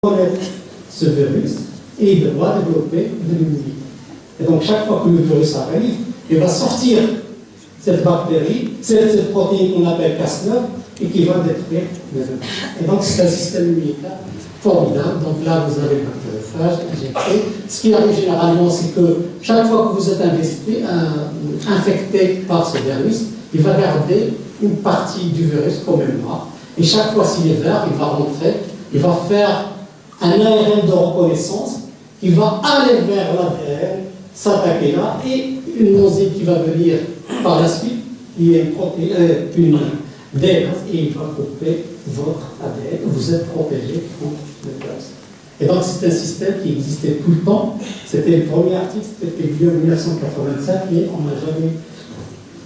connaître ce virus et il doit développer de l'immunité. Et donc chaque fois que le virus arrive, il va sortir cette bactérie, cette protéine qu'on appelle Cas9 et qui va détruire les virus. Et donc c'est un système immunitaire formidable. Donc là vous avez le bactériophage injecté. Ce qui arrive généralement, c'est que chaque fois que vous êtes infecté par ce virus, il va garder une partie du virus comme mémoire. Et chaque fois s'il est vert, il va rentrer, il va faire un ARN de reconnaissance qui va aller vers l'ADN, s'attaquer là, et une enzyme qui va venir par la suite, il y a une DNA, et il va couper votre ADN. Vous êtes protégé contre le virus. Et donc c'est un système qui existait tout le temps. C'était le premier article, c'était publié en 1985, et on n'a jamais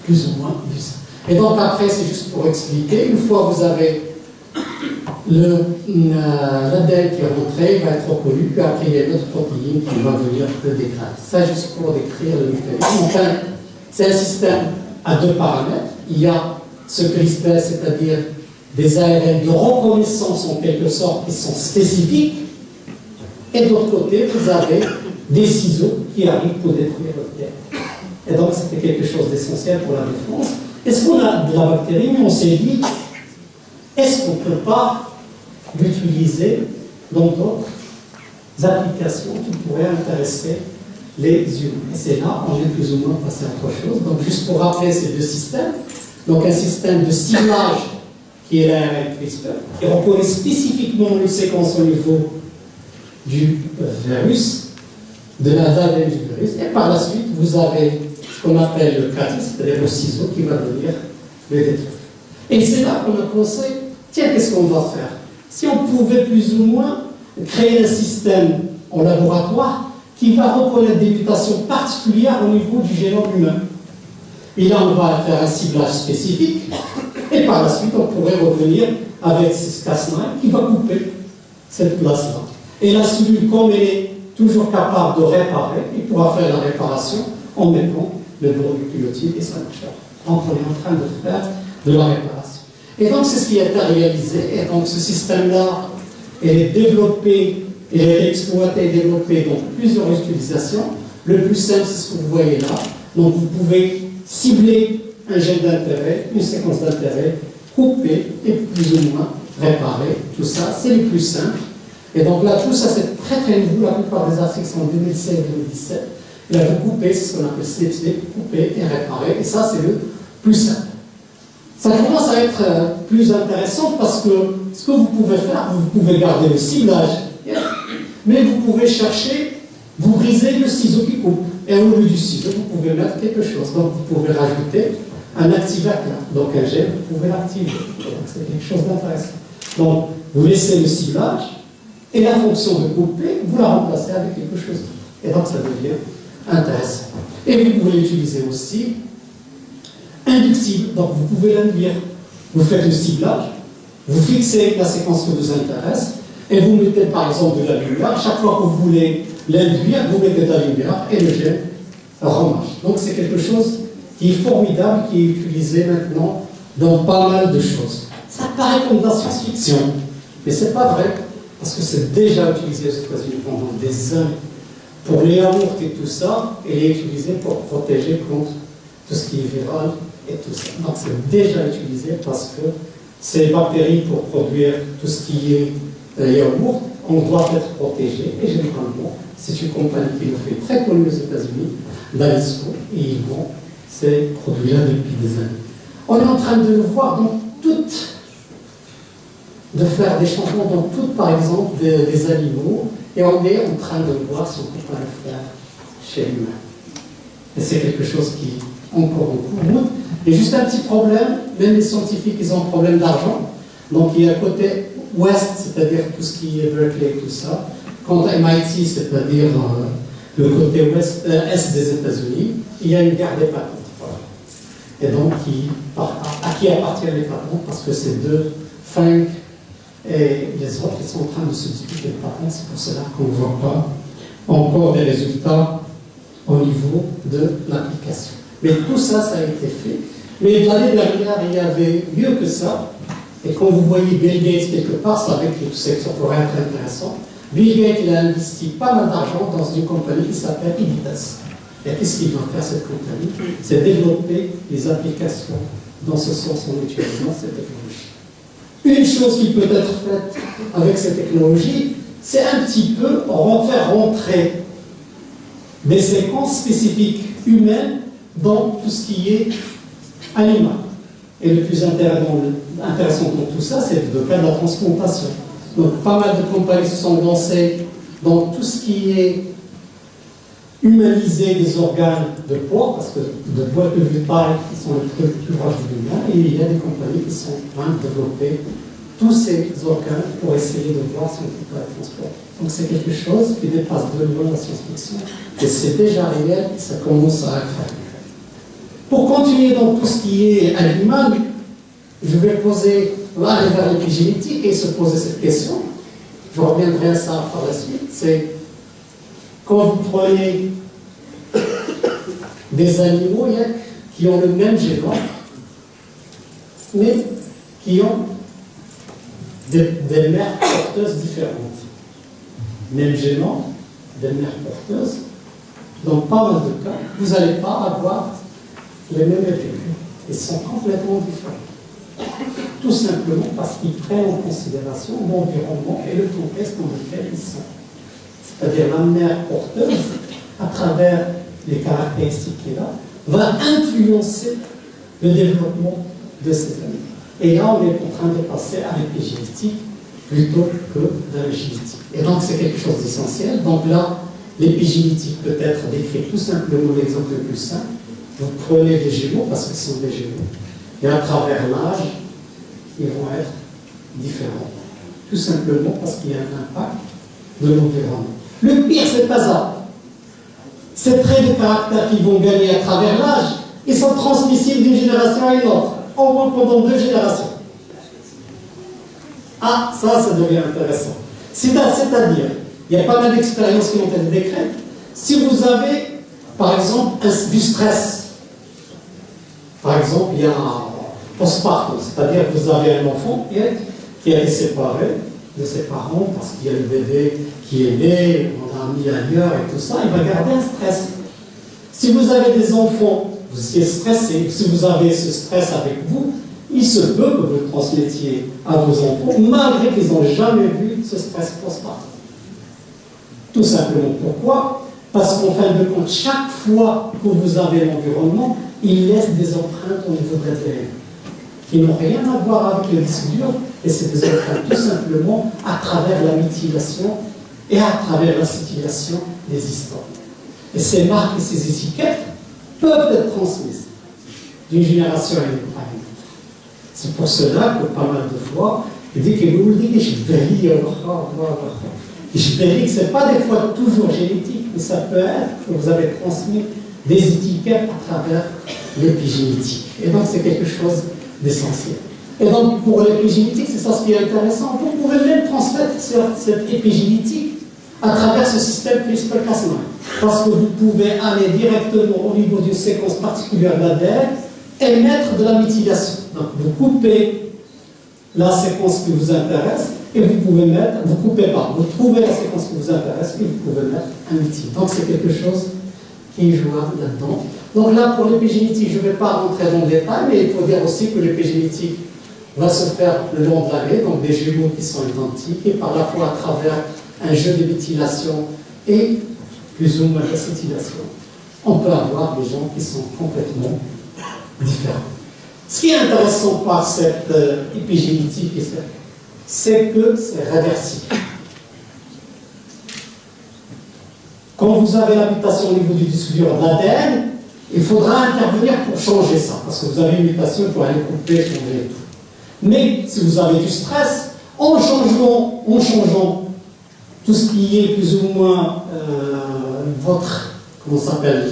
plus ou moins vu ça. Et donc après, c'est juste pour expliquer, une fois que vous avez l'ADN qui est rentré, il va être reconnu, puis après il y a une autre protéine qui va venir le dégrader. Ça, juste pour décrire le mécanisme. Enfin, c'est un système à deux paramètres. Il y a ce CRISPR, c'est-à-dire des ARN de reconnaissance en quelque sorte qui sont spécifiques, et de l'autre côté, vous avez des ciseaux qui arrivent pour détruire le DNA. Et donc, c'était quelque chose d'essentiel pour la défense. Est-ce qu'on a de la bactérie, mais on s'est dit, est-ce qu'on ne peut pas l'utiliser dans d'autres applications qui pourraient intéresser les humains? Et c'est là on est plus ou moins passé à autre chose. Donc, juste pour rappeler ces deux systèmes, donc un système de ciblage qui est l'ARN CRISPR, qui reconnaît spécifiquement une séquence au niveau du virus, de l'ADN du virus, et par la suite, vous avez ce qu'on appelle le CATI, c'est-à-dire le ciseau qui va venir le détruire. Et c'est là qu'on a pensé, tiens, qu'est-ce qu'on va faire? Si on pouvait plus ou moins créer un système en laboratoire qui va reconnaître des mutations particulières au niveau du génome humain. Et là, on va faire un ciblage spécifique, et par la suite, on pourrait revenir avec ce Cas9 qui va couper cette place-là. Et la cellule, comme elle est toujours capable de réparer, il pourra faire la réparation en mettant le mononucléotide et ça marche. Donc, on est en train de faire de la réparation. Et donc, c'est ce qui a été réalisé. Et donc, ce système-là, il est développé, il est exploité et développé dans plusieurs utilisations. Le plus simple, c'est ce que vous voyez là. Donc, vous pouvez cibler un gène d'intérêt, une séquence d'intérêt, couper et plus ou moins réparer. Tout ça, c'est le plus simple. Et donc là, tout ça, c'est très très nouveau. La plupart des articles sont en 2016-2017. Et là, vous coupez, c'est ce qu'on appelle slip, couper et réparer. Et ça, c'est le plus simple. Ça commence à être plus intéressant parce que ce que vous pouvez faire, vous pouvez garder le ciblage, mais vous pouvez chercher, vous brisez le ciseau qui coupe. Et au lieu du ciseau, vous pouvez mettre quelque chose. Donc, vous pouvez rajouter un activateur. Donc, un gène, vous pouvez l'activer. Donc, c'est quelque chose d'intéressant. Donc, vous laissez le ciblage et la fonction de couper, vous la remplacez avec quelque chose d'autre. Et donc, ça devient intéressant. Et vous pouvez l'utiliser aussi inductible, donc vous pouvez l'induire. Vous faites le ciblage, vous fixez la séquence qui vous intéresse, et vous mettez par exemple de la lumière. Chaque fois que vous voulez l'induire, vous mettez de la lumière et le gène remarche. Donc c'est quelque chose qui est formidable, qui est utilisé maintenant dans pas mal de choses. Ça paraît comme de la science-fiction, mais c'est pas vrai, parce que c'est déjà utilisé aux États-Unis pendant des années. Pour les yaourts et tout ça, il est utilisé pour protéger contre tout ce qui est viral et tout ça. Donc c'est déjà utilisé parce que ces bactéries, pour produire tout ce qui est yaourt, on doit être protégé. Et généralement, c'est une compagnie qui le fait très connue aux États-Unis, Danisco, et ils vendent ces produits-là depuis des années. On est en train de le voir dans toutes, de faire des changements dans toutes, par exemple, des animaux, et on est en train de voir si on peut pas le faire chez l'humain. Et c'est quelque chose qui encore en cours. Et juste un petit problème, même les scientifiques, ils ont un problème d'argent. Donc il y a un côté ouest, c'est-à-dire tout ce qui est Berkeley, tout ça. Quant à MIT, c'est-à-dire le côté est des États-Unis, il y a une guerre des patents. Voilà. Et donc, à qui appartiennent les patents? Parce que ces deux, Funk et les autres, ils sont en train de se disputer les patents. C'est pour cela qu'on ne voit pas encore des résultats au niveau de l'application. Mais tout ça, ça a été fait. Mais l'année dernière, il y avait mieux que ça. Et quand vous voyez Bill Gates quelque part, ça avec tout ça, ça pourrait être intéressant. Bill Gates, il a investi pas mal d'argent dans une compagnie qui s'appelle Editas. Et qu'est-ce qu'il va faire cette compagnie? C'est développer des applications dans ce sens en utilisant cette technologie. Une chose qui peut être faite avec cette technologie, c'est un petit peu faire rentrer des séquences spécifiques humaines dans tout ce qui est animal. Et le plus intéressant dans tout ça, c'est de faire de la transplantation. Donc, pas mal de compagnies se sont lancées dans tout ce qui est humaniser des organes de poids, parce que de poids de taille, qui sont les trucs plus proches de l'humain, et il y a des compagnies qui sont en train de développer tous ces organes pour essayer de voir si on peut les transporter. Donc c'est quelque chose qui dépasse de loin la science-fiction, et c'est déjà réel, et ça commence à être réel. Pour continuer dans tout ce qui est animal, je vais aller vers l'épigénétique et se poser cette question. Je reviendrai à ça par la suite. C'est quand vous prenez des animaux qui ont le même génome, mais qui ont des mères porteuses différentes. Même génome, des mères porteuses. Dans pas mal de cas, vous n'allez pas avoir les mêmes effets. Ils sont complètement différents. Tout simplement parce qu'ils prennent en considération l'environnement et le contexte dans lequel ils sont. C'est-à-dire la mère porteuse, à travers les caractéristiques qu'elle a, va influencer le développement de ces animaux. Et là, on est en train de passer à l'épigénétique plutôt que de la génétique. Et donc, c'est quelque chose d'essentiel. Donc là, l'épigénétique peut être décrite tout simplement l'exemple le plus simple. Vous prenez des jumeaux, parce qu'ils sont des jumeaux, et à travers l'âge, ils vont être différents. Tout simplement parce qu'il y a un impact de l'environnement. Le pire, c'est pas ça. Ces traits de caractère qu'ils vont gagner à travers l'âge, ils sont transmissibles d'une génération à une autre, au moins pendant 2 générations. Ah, ça devient intéressant. C'est-à-dire, il y a pas mal d'expériences qui ont été décrites. Si vous avez, par exemple, du stress, par exemple, il y a un postpartum, c'est-à-dire que vous avez un enfant qui a été séparé de ses parents parce qu'il y a le bébé qui est né, on l'a mis ailleurs et tout ça, il va garder un stress. Si vous avez des enfants, vous êtes stressé, si vous avez ce stress avec vous, il se peut que vous le transmettiez à vos enfants, malgré qu'ils n'ont jamais vu ce stress postpartum. Tout simplement. Pourquoi? Parce qu'en fin de compte, chaque fois que vous avez l'environnement, il laisse des empreintes au niveau de l'ADN qui n'ont rien à voir avec le disque dur, et c'est des empreintes tout simplement à travers la mutilation et à travers l'acétylation des histones. Et ces marques et ces étiquettes peuvent être transmises d'une génération à une autre. C'est pour cela que pas mal de fois, il dit que vous dites que je vérifie que ce n'est pas des fois toujours génétique, mais ça peut être que vous avez transmis des étiquettes à travers l'épigénétique. Et donc c'est quelque chose d'essentiel. Et donc pour l'épigénétique, c'est ça ce qui est intéressant. Vous pouvez même transmettre cette épigénétique à travers ce système CRISPR-Cas9. Parce que vous pouvez aller directement au niveau d'une séquence particulière d'ADN et mettre de la mutilation. Donc vous coupez la séquence qui vous intéresse et vous pouvez mettre, vous coupez pas, vous trouvez la séquence qui vous intéresse et vous pouvez mettre un mutil. Donc c'est quelque chose qui est jouable là-dedans. Donc là, pour l'épigénétique, je ne vais pas rentrer dans le détail, mais il faut dire aussi que l'épigénétique va se faire le long de l'année, donc des jumeaux qui sont identiques, et par la fois à travers un jeu de mutilation et plus ou moins d'acétylation, on peut avoir des gens qui sont complètement différents. Ce qui est intéressant par cette épigénétique, c'est que c'est réversible. Quand vous avez la mutation au niveau du disque dur de l'ADN, il faudra intervenir pour changer ça, parce que vous avez une mutation, il faut aller couper, changer et tout. Mais si vous avez du stress, en changeant tout ce qui est plus ou moins votre, comment ça s'appelle,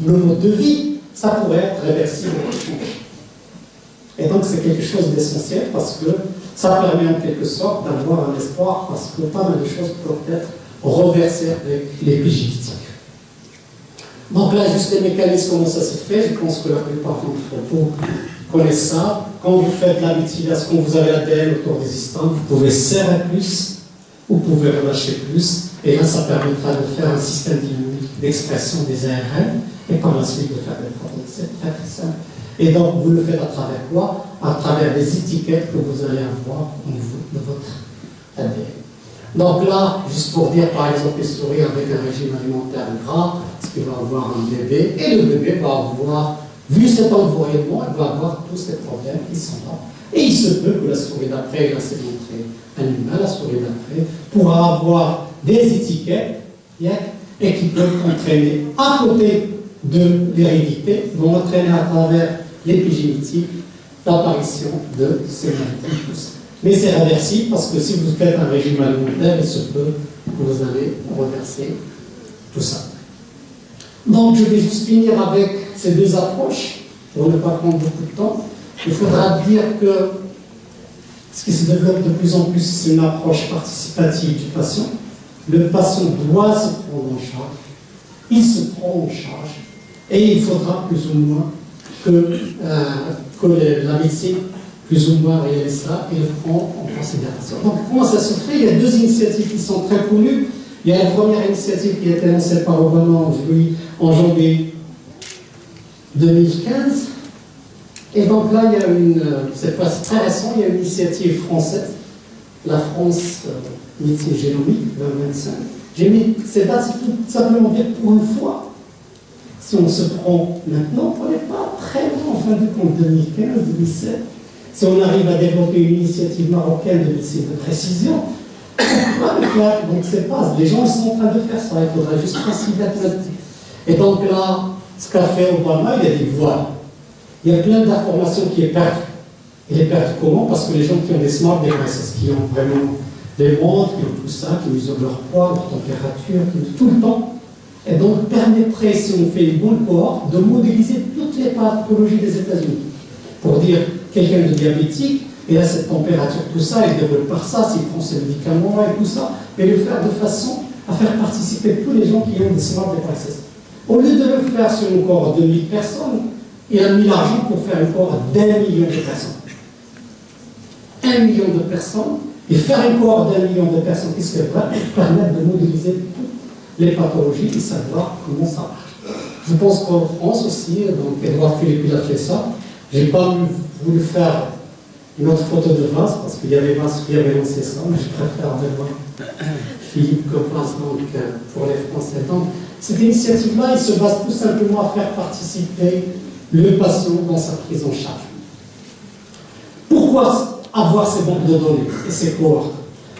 le mode de vie, ça pourrait être réversible. Et donc c'est quelque chose d'essentiel parce que ça permet en quelque sorte d'avoir un espoir, parce que pas mal de choses peuvent être reversées avec l'épigénétique. Donc là, juste les mécanismes, comment ça se fait, je pense que la plupart d'entre vous connaissent ça. Quand vous faites la mutilation, quand vous avez l'ADN autour des histones, vous pouvez serrer plus, vous pouvez relâcher plus, et là, ça permettra de faire un système dynamique d'expression des ARN, et par la suite de faire des protéines. C'est très très simple. Et donc, vous le faites à travers quoi? À travers des étiquettes que vous allez avoir au niveau de votre ADN. Donc là, juste pour dire, par exemple, les souris avec un régime alimentaire gras, parce qu'il va avoir un bébé, et le bébé va avoir, vu cet envoyement, il va avoir tous ces problèmes qui sont là. Et il se peut que la souris d'après, là c'est montré un humain, la souris d'après, pourra avoir des étiquettes et qui peuvent entraîner, à côté de l'hérédité, vont entraîner à travers l'épigénétique l'apparition de ces maladies. Mais c'est réversible parce que si vous faites un régime alimentaire, il se peut que vous allez reverser tout ça. Donc je vais juste finir avec ces deux approches pour ne pas prendre beaucoup de temps. Il faudra dire que ce qui se développe de plus en plus, c'est une approche participative du patient. Le patient doit se prendre en charge, il se prend en charge, et il faudra plus ou moins que la médecine, plus ou moins réalise ça et le prend en considération. Donc comment ça se fait? Il y a deux initiatives qui sont très connues. Il y a la première initiative qui a été lancée par Obama en janvier 2015. Et donc là, il y a c'est très récent, il y a une initiative française, la France médecine génomique 2025. J'ai mis ces dates, c'est tout simplement dire pour une fois. Si on se prend maintenant, on n'est pas très loin, en fin de compte, 2015, 2017. Si on arrive à développer une initiative marocaine de médecine de précision, on va le faire. Donc c'est pas, les gens sont en train de faire ça, il faudra juste faciliter. Et donc là, ce qu'a fait Obama, il a dit voilà. Il y a plein d'informations qui est perdues. Il est perdu comment? Parce que les gens qui ont des smart devices, qui ont vraiment des montres, qui ont tout ça, qui mesurent leur poids, leur température, tout le temps, et donc permettrait, si on fait une bonne cohorte, de modéliser toutes les pathologies des États-Unis. Pour dire, quelqu'un de diabétique, il a cette température, tout ça, il développe par ça, s'il prend ses médicaments et tout ça, et le faire de façon à faire participer tous les gens qui ont des smart devices. Au lieu de le faire sur une cohorte de 1000 personnes, il a mis l'argent pour faire une cohorte d'1 million de personnes. 1 million de personnes, et faire une cohorte d'1 million de personnes, qu'est-ce qu'elle va permettre de modéliser toutes les pathologies et savoir comment ça marche. Je pense qu'en France aussi, donc Edouard Philippe il a fait ça. Je n'ai pas voulu faire une autre photo de Vaz, parce qu'il y avait Vaz qui avait lancé ça, mais je préfère Edouard Philippe que Vaz pour les Français. Donc, cette initiative-là, il se base tout simplement à faire participer le patient dans sa prise en charge. Pourquoi avoir ces banques de données et ces cohortes?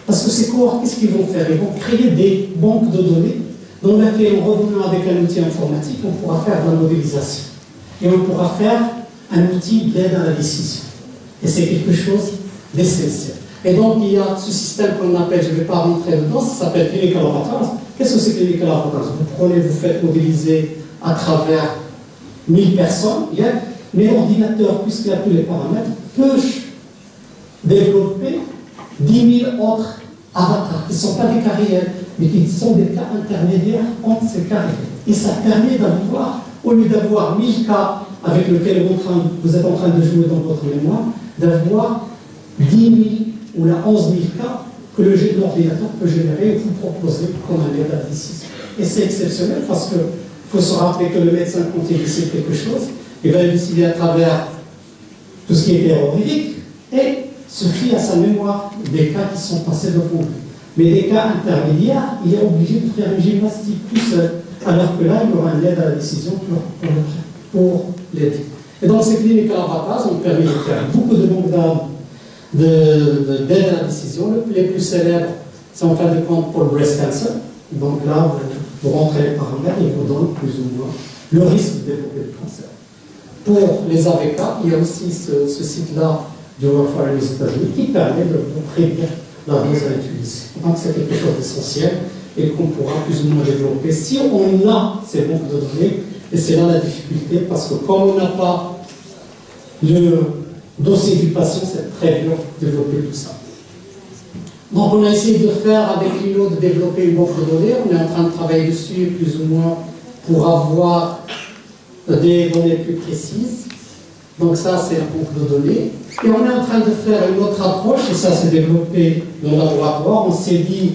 Parce que ces cohortes, qu'est-ce qu'ils vont faire? Ils vont créer des banques de données dans lesquelles, en revenant avec un outil informatique, on pourra faire de la modélisation. Et on pourra faire un outil d'aide à la décision. Et c'est quelque chose d'essentiel. Et donc, il y a ce système qu'on appelle, je ne vais pas rentrer dedans, ça s'appelle Clinical Laboratories. Qu'est-ce que c'est Clinical Laboratories? Vous faites modéliser à travers 1000 personnes, mais l'ordinateur, puisqu'il a tous les paramètres, peut développer 10 000 autres avatars, qui ne sont pas des cas réels, mais qui sont des cas intermédiaires entre ces cas réels. Et ça permet d'avoir, au lieu d'avoir 1000 cas avec lesquels vous êtes en train de jouer dans votre mémoire, d'avoir 10 000 ou 11 000 cas que l'ordinateur peut générer et vous proposer comme un aide à la décision. Et c'est exceptionnel parce qu'il faut se rappeler que le médecin, quand il décide quelque chose, il va décider à travers tout ce qui est errorique et se fie à sa mémoire des cas qui sont passés devant lui. Mais des cas intermédiaires, il est obligé de faire une gymnastique tout seul, alors que là, il y aura une aide à la décision pour l'aider. Et donc, ces cliniques à Avatar ont permis de faire beaucoup de banques d'aide à la décision. Les plus célèbres, c'est en fin de compte pour le breast cancer. Donc là, vous rentrez les paramètres, ils vous donnent plus ou moins le risque de développer le cancer. Pour les AVK, il y a aussi ce site-là du Warfare aux États-Unis qui permet de vous prévenir la dose à utiliser. Donc c'est quelque chose d'essentiel et qu'on pourra plus ou moins développer si on a ces banques de données. Et c'est là la difficulté parce que comme on n'a pas le dossier du patient, c'est très dur de développer tout ça. Donc on a essayé de faire avec l'INO de développer une banque de données. On est en train de travailler dessus plus ou moins pour avoir des données plus précises. Donc ça, c'est la banque de données. Et on est en train de faire une autre approche, et ça s'est développé dans le laboratoire. On s'est dit,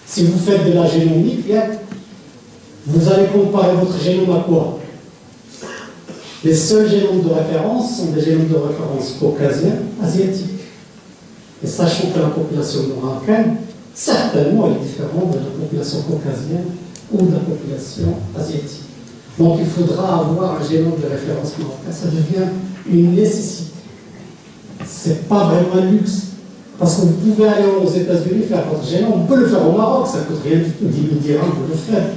si vous faites de la génomique, vous allez comparer votre génome à quoi? Les seuls génomes de référence sont des génomes de référence caucasiens, asiatiques. Et sachant que la population marocaine, certainement, est différente de la population caucasienne ou de la population asiatique. Donc il faudra avoir un génome de référence marocain. Ça devient une nécessité. Ce n'est pas vraiment un luxe. Parce que vous pouvez aller aux États-Unis faire votre génome. On peut le faire au Maroc, ça ne coûte rien du tout. 10 000 dirhams, vous le faites.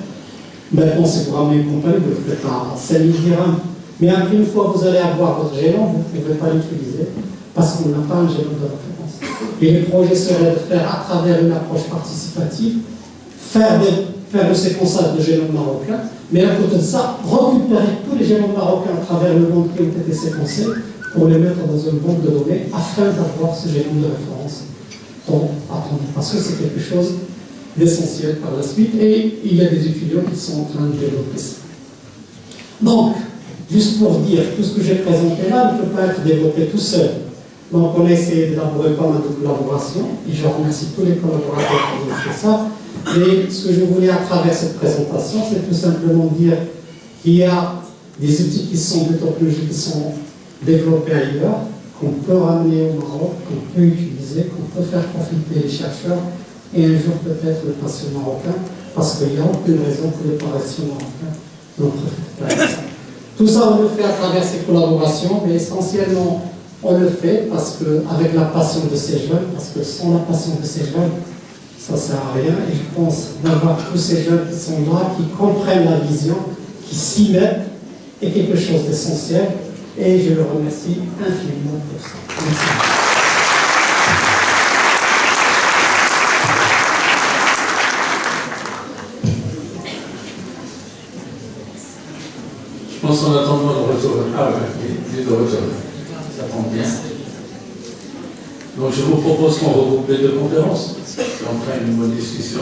Maintenant, si vous ramenez une compagnie, vous le faites à 5 000 dirhams. Mais après, une fois que vous allez avoir votre génome, vous ne pouvez pas l'utiliser parce qu'on n'a pas un génome de référence. Et le projet serait de faire, à travers une approche participative, faire le séquençage de génome marocain, mais à côté de ça, récupérer tous les génomes marocains à travers le monde qui ont été séquencés pour les mettre dans une banque de données afin d'avoir ce génome de référence attendu. Parce que c'est quelque chose d'essentiel par la suite et il y a des étudiants qui sont en train de développer ça. Donc, juste pour dire, tout ce que j'ai présenté là ne peut pas être développé tout seul. Donc, on a essayé d'élaborer pas mal de collaborations et je remercie tous les collaborateurs qui ont fait ça. Et ce que je voulais à travers cette présentation, c'est tout simplement dire qu'il y a des outils qui sont des technologies qui sont développées ailleurs, qu'on peut ramener au Maroc, qu'on peut utiliser, qu'on peut faire profiter les chercheurs et un jour peut-être le patient marocain, parce qu'il n'y a aucune raison que les patients marocains n'en profitent pas. Tout ça, on le fait à travers ces collaborations, mais essentiellement, on le fait parce qu'avec la passion de ces jeunes, parce que sans la passion de ces jeunes, ça ne sert à rien. Et je pense d'avoir tous ces jeunes qui sont là, qui comprennent la vision, qui s'y mettent, est quelque chose d'essentiel. Et je le remercie infiniment pour ça. Merci. Je pense qu'on attend le retour. Ah oui, il est de retour. Ça prend bien. Donc je vous propose qu'on regroupe les deux conférences, qu'on prenne une bonne discussion.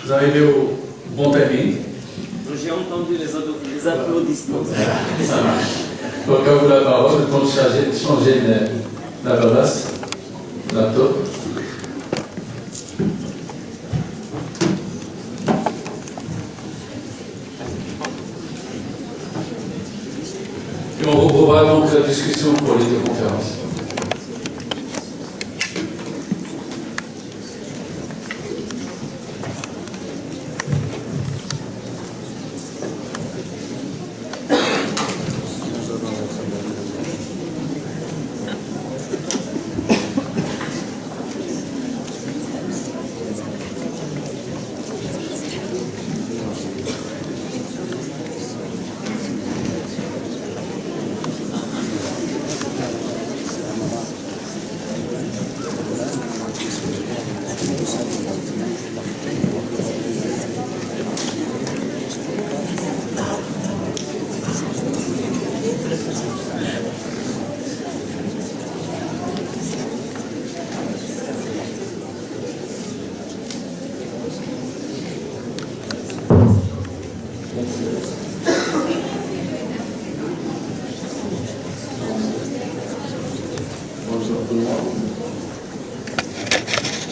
Vous arrivez au bon timing. J'ai entendu les applaudissements. Ça marche. Donc à vous la parole, le temps de changer la balasse, laptop. Et on retrouvera donc la discussion pour les deux conférences.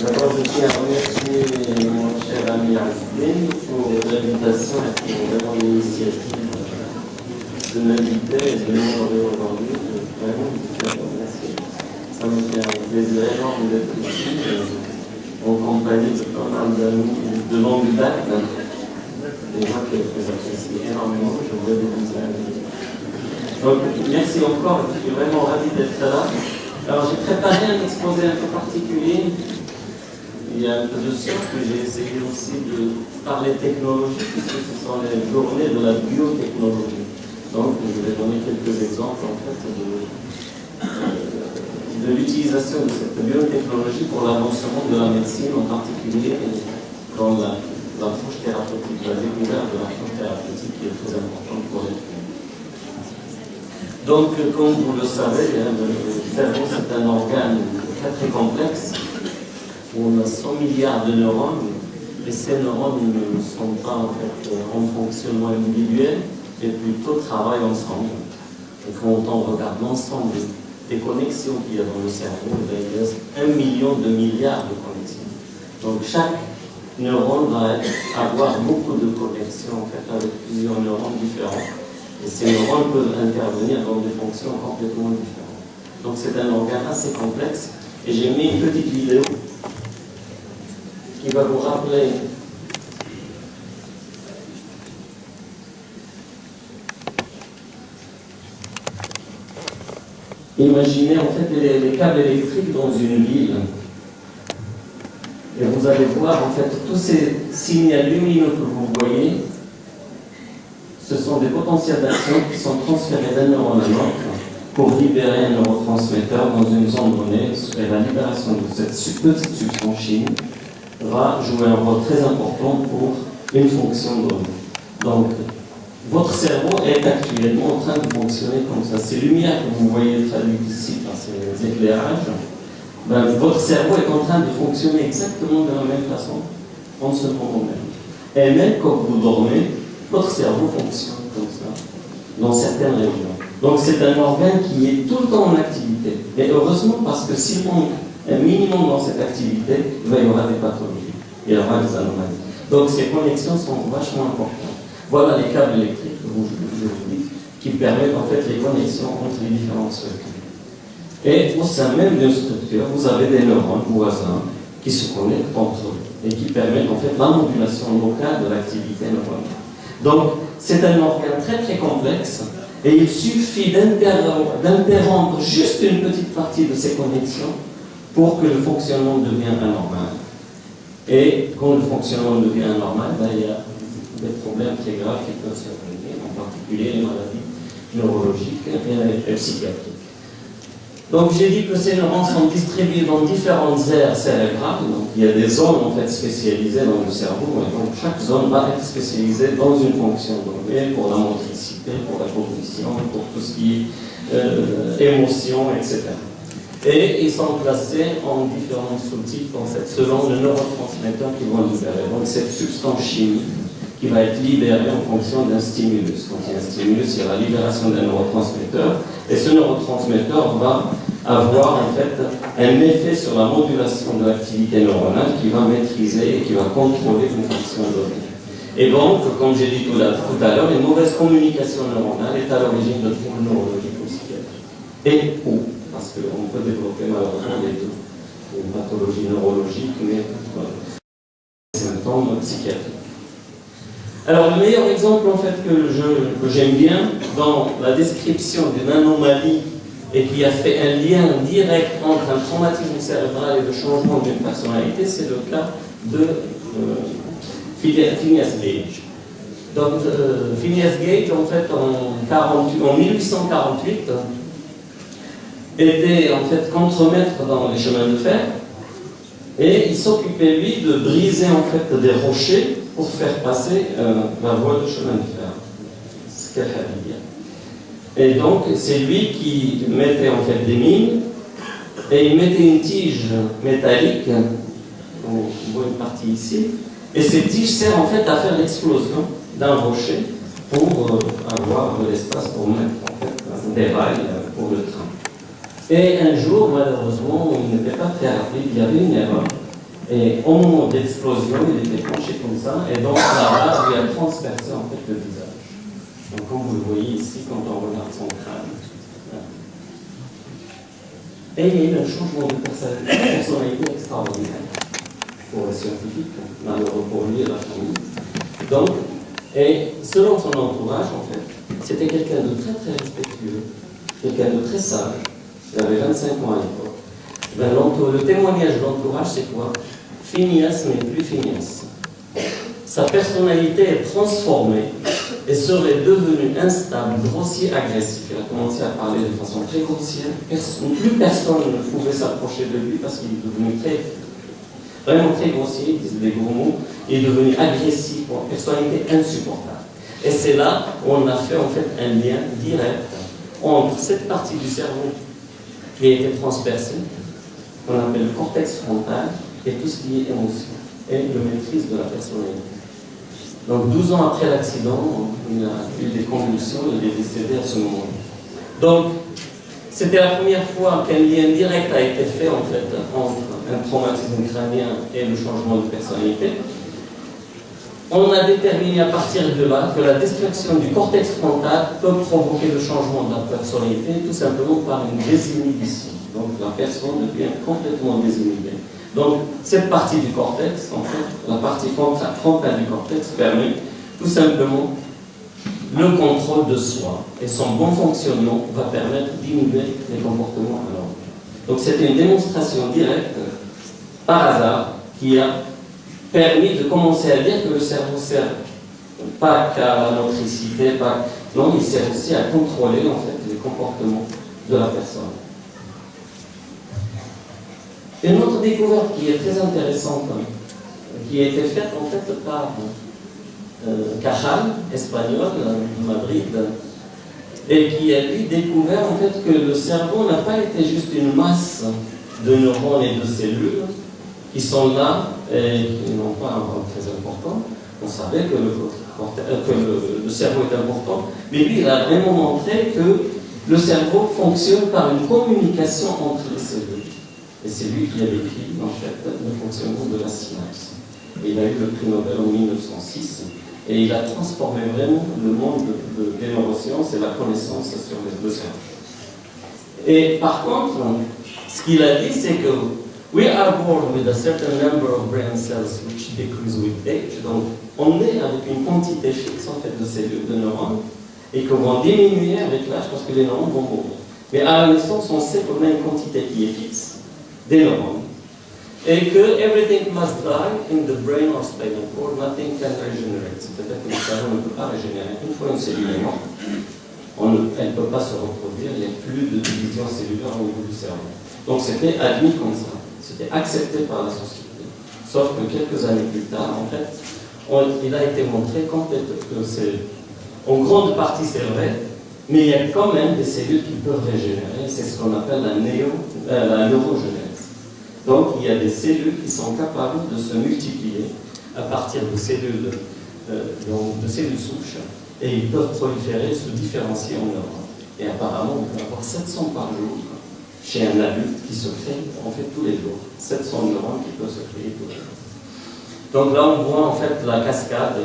D'abord, je tiens à remercier mon cher ami Azdin pour l'invitation et pour vraiment l'initiative de m'inviter et de m'honorer aujourd'hui. Vraiment, je tiens à remercier. Ça me fait un plaisir énorme d'être ici, en compagnie de pas mal d'amis de longue date, des gens que j'apprécie énormément. Je voudrais vous inviter. Donc, merci encore, je suis vraiment ravi d'être là. Alors, j'ai préparé un exposé un peu particulier. Il y a un peu de science, mais j'ai essayé aussi de parler technologie, puisque ce sont les journées de la biotechnologie. Donc, je vais donner quelques exemples en fait de l'utilisation de cette biotechnologie pour l'avancement de la médecine, en particulier dans l'approche thérapeutique, la découverte de l'approche thérapeutique qui est très importante pour les humains. Donc, comme vous le savez, le cerveau c'est un organe très complexe. Où on a 100 milliards de neurones, et ces neurones ne sont pas en fait en fonctionnement individuel, mais plutôt travaillent ensemble. Et quand on regarde l'ensemble des connexions qu'il y a dans le cerveau, il y a 1 million de milliards de connexions. Donc chaque neurone va avoir beaucoup de connexions en fait, avec plusieurs neurones différents. Et ces neurones peuvent intervenir dans des fonctions complètement différentes. Donc c'est un organe assez complexe. Et j'ai mis une petite vidéo qui va vous rappeler imaginez en fait les câbles électriques dans une ville. Et vous allez voir en fait tous ces signaux lumineux que vous voyez, ce sont des potentiels d'action qui sont transférés d'un neurone à l'autre pour libérer un neurotransmetteur dans une zone donnée. Et la libération de cette petite substance chimique va jouer un rôle très important pour une fonction donnée. Donc, votre cerveau est actuellement en train de fonctionner comme ça. Ces lumières que vous voyez traduites ici par ces éclairages, votre cerveau est en train de fonctionner exactement de la même façon en ce moment même. Et même quand vous dormez, votre cerveau fonctionne comme ça dans certaines régions. Donc c'est un organe qui est tout le temps en activité. Et heureusement parce que s'il manque un minimum dans cette activité, il y aura des pathologies, il y aura des anomalies. Donc ces connexions sont vachement importantes. Voilà les câbles électriques que je vous dis, qui permettent en fait les connexions entre les différentes circuits. Et au sein même d'une structure, vous avez des neurones voisins qui se connectent entre eux et qui permettent en fait la modulation locale de l'activité neuronale. Donc c'est un organe très très complexe et il suffit d'interrompre juste une petite partie de ces connexions pour que le fonctionnement devienne anormal. Et quand le fonctionnement devient anormal, il y a des problèmes très graves qui peuvent survenir, en particulier les maladies neurologiques et psychiatriques. Donc j'ai dit que ces neurones sont distribués dans différentes aires cérébrales. Donc il y a des zones en fait spécialisées dans le cerveau, et donc chaque zone va être spécialisée dans une fonction donnée pour la motricité, pour la cognition, pour tout ce qui est émotion, etc. Et ils sont classés en différents sous-types en fait, selon le neurotransmetteur qu'ils vont libérer. Donc cette substance chimique qui va être libérée en fonction d'un stimulus. Quand il y a un stimulus, il y a la libération d'un neurotransmetteur, et ce neurotransmetteur va avoir en fait un effet sur la modulation de l'activité neuronale qui va maîtriser et qui va contrôler une fonction donnée. Et donc, comme j'ai dit tout à l'heure, une mauvaise communication neuronale est à l'origine de troubles neurologiques ou psychiatriques. Et ou, parce qu'on peut développer malheureusement les deux, une pathologie neurologique, mais des symptômes psychiatriques. Alors, le meilleur exemple en fait que j'aime bien dans la description d'une anomalie et qui a fait un lien direct entre un traumatisme cérébral et le changement d'une personnalité, c'est le cas de Phineas Gage. Donc, Phineas Gage, en fait, en 1848, était en fait contremaître dans les chemins de fer, et il s'occupait, lui, de briser en fait des rochers pour faire passer la voie de chemin de fer. Ce qu'elle a dit. Et donc, c'est lui qui mettait en fait des mines, et il mettait une tige métallique, on voit une partie ici, et cette tige sert en fait à faire l'explosion d'un rocher pour avoir de l'espace pour mettre en fait des rails pour le train. Et un jour, malheureusement, il n'était pas très rapide, il y avait une erreur. Et au moment de l'explosion, il était penché comme ça, et donc la base lui a transpercé en fait le visage. Donc comme vous le voyez ici, quand on regarde son crâne. Et il y a eu un changement de personnalité extraordinaire pour les scientifiques, malheureux pour lui et la famille. Donc, et selon son entourage, en fait, c'était quelqu'un de très très respectueux, quelqu'un de très sage. Il avait 25 ans à l'époque. Le témoignage de l'entourage, c'est quoi? Phineas n'est plus Phineas. Sa personnalité est transformée et serait devenu instable, grossier, agressif. Il a commencé à parler de façon très grossière. Plus personne ne pouvait s'approcher de lui parce qu'il est devenu vraiment très grossier, il disait des gros mots. Il est devenu agressif, une personnalité insupportable. Et c'est là où on a fait en fait un lien direct entre cette partie du cerveau qui a été transpercée, qu'on appelle le cortex frontal, et tout ce qui est émotion, et le maîtrise de la personnalité. Donc 12 ans après l'accident, il a eu des convulsions, il est décédé à ce moment-là. Donc, c'était la première fois qu'un lien direct a été fait en fait entre un traumatisme crânien et le changement de personnalité. On a déterminé à partir de là que la destruction du cortex frontal peut provoquer le changement de la personnalité tout simplement par une désinhibition. Donc la personne devient complètement désinhibée. Donc cette partie du cortex, en fait, la partie frontale du cortex permet tout simplement le contrôle de soi et son bon fonctionnement va permettre d'inhiber les comportements anormaux. Donc c'était une démonstration directe, par hasard, qui a permis de commencer à dire que le cerveau sert pas qu'à la motricité, non, il sert aussi à contrôler en fait les comportements de la personne. Une autre découverte qui est très intéressante, qui a été faite en fait par Cajal, espagnol, de Madrid, et qui a lui découvert en fait que le cerveau n'a pas été juste une masse de neurones et de cellules qui sont là et qui n'ont pas un rôle très important. On savait que le cerveau est important, mais lui il a vraiment montré que le cerveau fonctionne par une communication entre les cellules. Et c'est lui qui a décrit en fait le fonctionnement de la synapse. Et il a eu le prix Nobel en 1906 et il a transformé vraiment le monde des neurosciences et la connaissance sur le cerveau. Et par contre, ce qu'il a dit, c'est que we are born with a certain number of brain cells which decrease with age. Donc, on est avec une quantité fixe en fait de cellules, de neurones, et qui vont diminuer avec l'âge parce que les neurones vont mourir. Mais à la naissance, on sait qu'on a une quantité qui est fixe des neurones, et que everything must die in the brain or spinal cord, nothing can regenerate. C'est-à-dire que le cerveau ne peut pas régénérer. Une fois une cellule est morte, elle ne peut pas se reproduire, il n'y a plus de division cellulaire au niveau du cerveau. Donc c'était admis comme ça, c'était accepté par la société. Sauf que quelques années plus tard, en fait, il a été montré que c'est en grande partie c'est vrai, mais il y a quand même des cellules qui peuvent régénérer, c'est ce qu'on appelle la neurogenèse. Donc il y a des cellules qui sont capables de se multiplier à partir de cellules souches, et ils peuvent proliférer, se différencier en neurones. Et apparemment, on peut avoir 700 par jour chez un adulte qui se crée en fait tous les jours. 700 neurones qui peuvent se créer tous les jours. Donc là, on voit en fait la cascade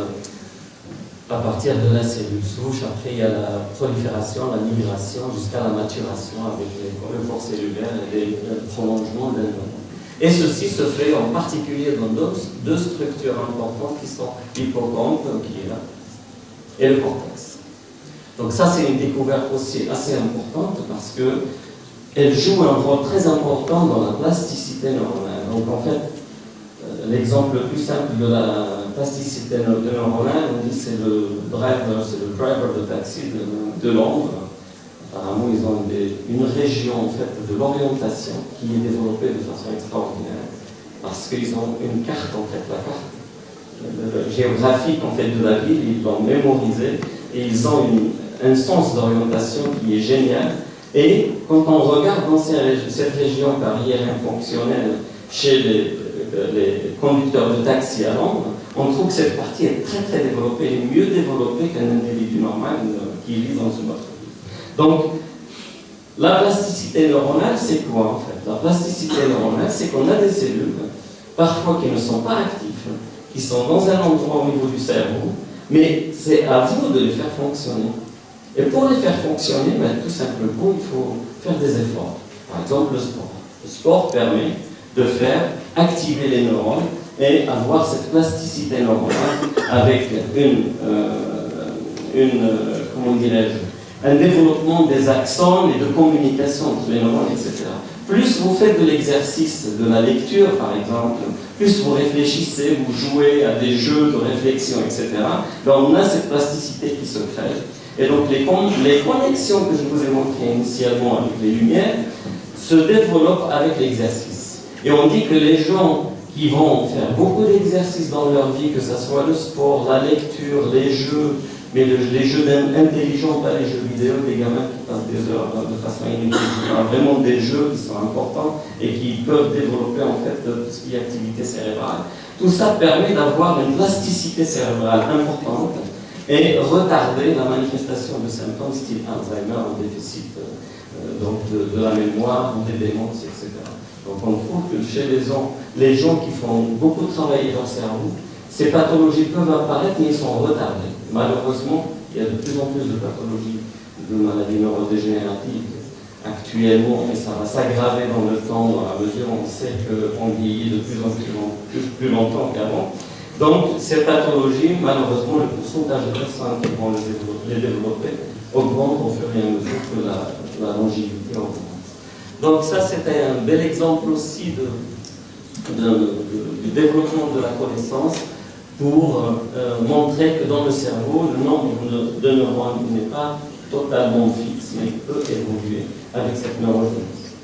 à partir de la cellule souche. Après, il y a la prolifération, la migration jusqu'à la maturation avec les corps cellulaires et les prolongements d'un neuron. Et ceci se fait en particulier dans deux structures importantes qui sont l'hippocampe, qui est là, et le cortex. Donc ça, c'est une découverte aussi assez importante parce qu'elle joue un rôle très important dans la plasticité neuronale. Donc en fait, l'exemple le plus simple de la plasticité neuronale, on dit c'est le driver de taxi de Londres. Apparemment, ils ont une région en fait, de l'orientation qui est développée de façon extraordinaire parce qu'ils ont une carte, en fait, la carte géographique en fait, de la ville, ils l'ont mémorisée et ils ont un sens d'orientation qui est génial. Et quand on regarde dans cette région carrière fonctionnelle chez les conducteurs de taxi à Londres, on trouve que cette partie est très très développée, elle est mieux développée qu'un individu normal qui vit dans une autre ville. Donc, la plasticité neuronale, c'est quoi en fait? La plasticité neuronale, c'est qu'on a des cellules, parfois qui ne sont pas actives, qui sont dans un endroit au niveau du cerveau, mais c'est à vous de les faire fonctionner. Et pour les faire fonctionner, tout simplement, il faut faire des efforts. Par exemple, le sport. Le sport permet de faire activer les neurones et avoir cette plasticité neuronale avec comment dirais-je, un développement des axones et de communication entre les neurones, etc. Plus vous faites de l'exercice, de la lecture par exemple, plus vous réfléchissez, vous jouez à des jeux de réflexion, etc., on a cette plasticité qui se crée. Et donc les connexions que je vous ai montrées initialement avec les lumières se développent avec l'exercice. Et on dit que les gens qui vont faire beaucoup d'exercices dans leur vie, que ce soit le sport, la lecture, les jeux, mais les jeux intelligents, pas les jeux vidéo, des gamins qui passent des heures de façon inutile, vraiment des jeux qui sont importants et qui peuvent développer en fait tout ce qui est activité cérébrale. Tout ça permet d'avoir une plasticité cérébrale importante et retarder la manifestation de symptômes style Alzheimer, en déficit donc de la mémoire, des démences, etc. Donc on trouve que chez les gens qui font beaucoup travailler leur cerveau, ces pathologies peuvent apparaître, mais ils sont retardés. Malheureusement, il y a de plus en plus de pathologies, de maladies neurodégénératives actuellement, et ça va s'aggraver dans le temps, à mesure où on sait qu'on vieillit de plus en plus longtemps qu'avant. Donc, ces pathologies, malheureusement, le pourcentage de personnes qui vont les développer augmente au fur et à mesure que la longévité augmente. Donc, ça, c'était un bel exemple aussi du développement de la connaissance pour montrer que dans le cerveau, le nombre de neurones n'est pas totalement fixe, mais peut évoluer avec cette neurogénèse.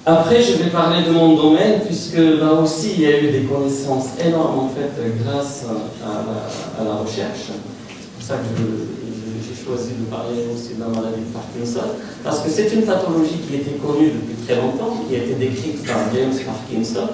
Après, je vais parler de mon domaine, puisque là aussi, il y a eu des connaissances énormes, en fait, grâce à la recherche. C'est pour ça que j'ai choisi de parler aussi de la maladie de Parkinson, parce que c'est une pathologie qui était connue depuis très longtemps, qui a été décrite par James Parkinson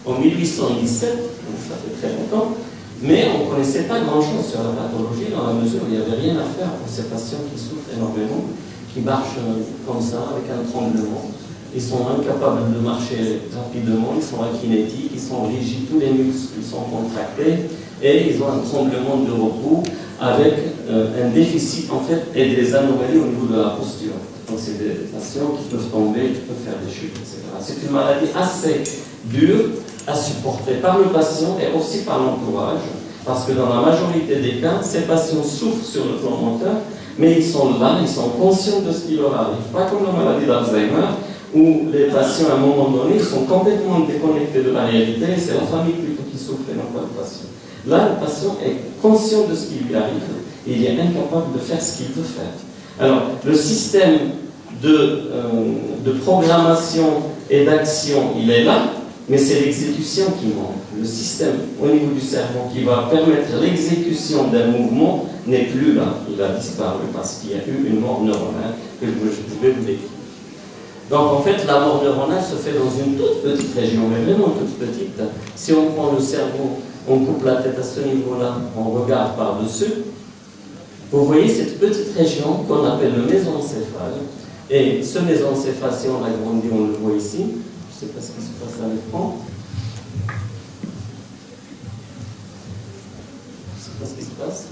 en 1817, donc ça fait très longtemps, mais on ne connaissait pas grand-chose sur la pathologie, dans la mesure où il n'y avait rien à faire pour ces patients qui souffrent énormément, qui marchent comme ça, avec un tremblement. Ils sont incapables de marcher rapidement, ils sont akinétiques, ils sont rigides, tous les muscles sont contractés, et ils ont un tremblement de repos avec un déficit en fait et des anomalies au niveau de la posture. Donc c'est des patients qui peuvent tomber, qui peuvent faire des chutes, etc. C'est une maladie assez dure à supporter par le patient et aussi par l'entourage, parce que dans la majorité des cas, ces patients souffrent sur le plan moteur, mais ils sont là, ils sont conscients de ce qui leur arrive. Pas comme la maladie d'Alzheimer, où les patients, à un moment donné, sont complètement déconnectés de la réalité, et c'est la famille plutôt qui souffre et non pas le patient. Là, le patient est conscient de ce qui lui arrive, et il est incapable de faire ce qu'il veut faire. Alors, le système de programmation et d'action, il est là, mais c'est l'exécution qui manque. Le système au niveau du cerveau qui va permettre l'exécution d'un mouvement n'est plus là. Il a disparu parce qu'il y a eu une mort neuronale que je pouvais vous décrire. Donc en fait, la mort neuronale se fait dans une toute petite région, mais vraiment toute petite. Si on prend le cerveau, on coupe la tête à ce niveau-là, on regarde par-dessus, vous voyez cette petite région qu'on appelle le mésencéphale. Et ce mésencéphale, si on l'agrandit, on le voit ici. Je ne sais pas ce qui se passe à l'écran. Je ne sais pas ce qui se passe.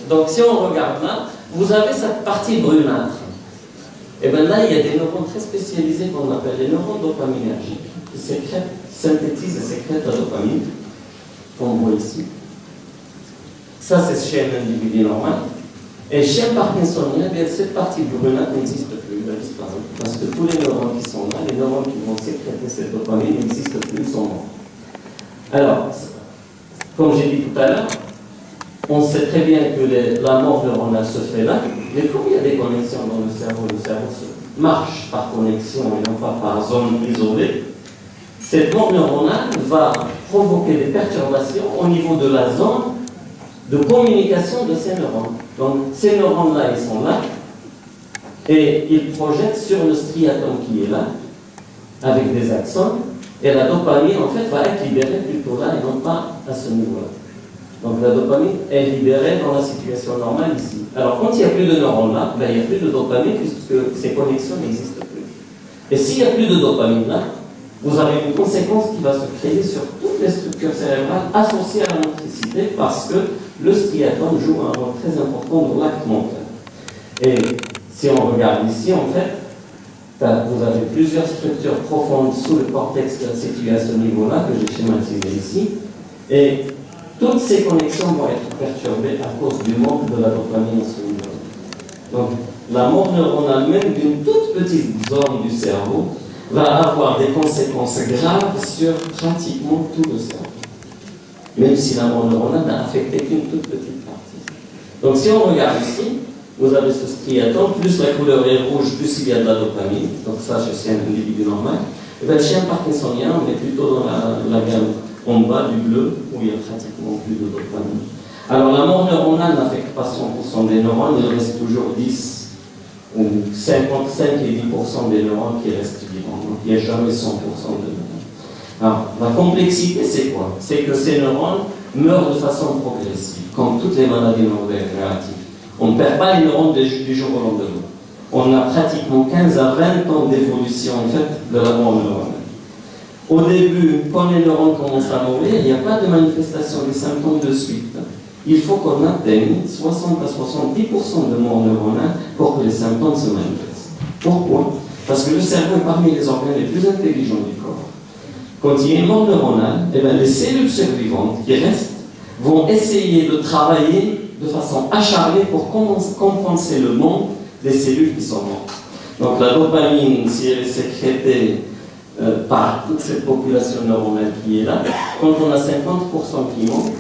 Donc si on regarde là, vous avez cette partie brunâtre. Et bien là, il y a des neurones très spécialisés qu'on appelle les neurones dopaminergiques, qui synthétisent et sécrètent la dopamine, comme on voit ici. Ça, c'est chez un individu normal. Et chez un Parkinsonien, cette partie brunâtre n'existe plus, elle a disparu. Parce que tous les neurones qui sont là, les neurones qui vont sécréter cette dopamine n'existent plus, ils sont morts. Alors, comme j'ai dit tout à l'heure, on sait très bien que la mort neuronale se fait là, mais comme il y a des connexions dans le cerveau marche par connexion et non pas par zone isolée, cette mort neuronale va provoquer des perturbations au niveau de la zone de communication de ces neurones. Donc ces neurones-là, ils sont là, et ils projettent sur le striatum qui est là, avec des axones, et la dopamine, en fait, va être libérée plutôt là et non pas à ce niveau-là. Donc la dopamine est libérée dans la situation normale ici. Alors quand il n'y a plus de neurones là, ben, il n'y a plus de dopamine puisque ces connexions n'existent plus. Et s'il n'y a plus de dopamine là, vous avez une conséquence qui va se créer sur toutes les structures cérébrales associées à la motricité parce que le striatum joue un rôle très important dans l'acte moteur. Et si on regarde ici, en fait, vous avez plusieurs structures profondes sous le cortex situées à ce niveau-là, que j'ai schématisé ici. Et toutes ces connexions vont être perturbées à cause du manque de la dopamine à ce niveau-là. Donc, la mort neuronale même d'une toute petite zone du cerveau va avoir des conséquences graves sur pratiquement tout le cerveau. Même si la mort neuronale n'a affecté qu'une toute petite partie. Donc, si on regarde ici, vous avez ce striatum, plus la couleur est rouge, plus il y a de la dopamine. Donc ça, c'est un individu normal. Et bien, chez un Parkinsonien, on est plutôt dans la gamme en bas du bleu, où il y a pratiquement plus de dopamine. Alors, la mort neuronale n'affecte pas 100% des neurones, il reste toujours 10 ou 55 et 10% des neurones qui restent vivants. Donc, il n'y a jamais 100% de neurones. Alors, la complexité, c'est quoi? C'est que ces neurones meurt de façon progressive, comme toutes les maladies neurodégénératives. On ne perd pas les neurones du jour au lendemain. On a pratiquement 15 à 20 ans d'évolution en fait, de la mort neuronale. Au début, quand les neurones commencent à mourir, il n'y a pas de manifestation des symptômes de suite. Il faut qu'on atteigne 60 à 70% de mort neuronale pour que les symptômes se manifestent. Pourquoi? Parce que le cerveau est parmi les organes les plus intelligents du corps. Quand il y a une mort neuronale, eh bien, les cellules survivantes qui restent vont essayer de travailler de façon acharnée pour compenser le manque des cellules qui sont mortes. Donc la dopamine, si elle est sécrétée par toute cette population neuronale qui est là, quand on a 50% qui manque,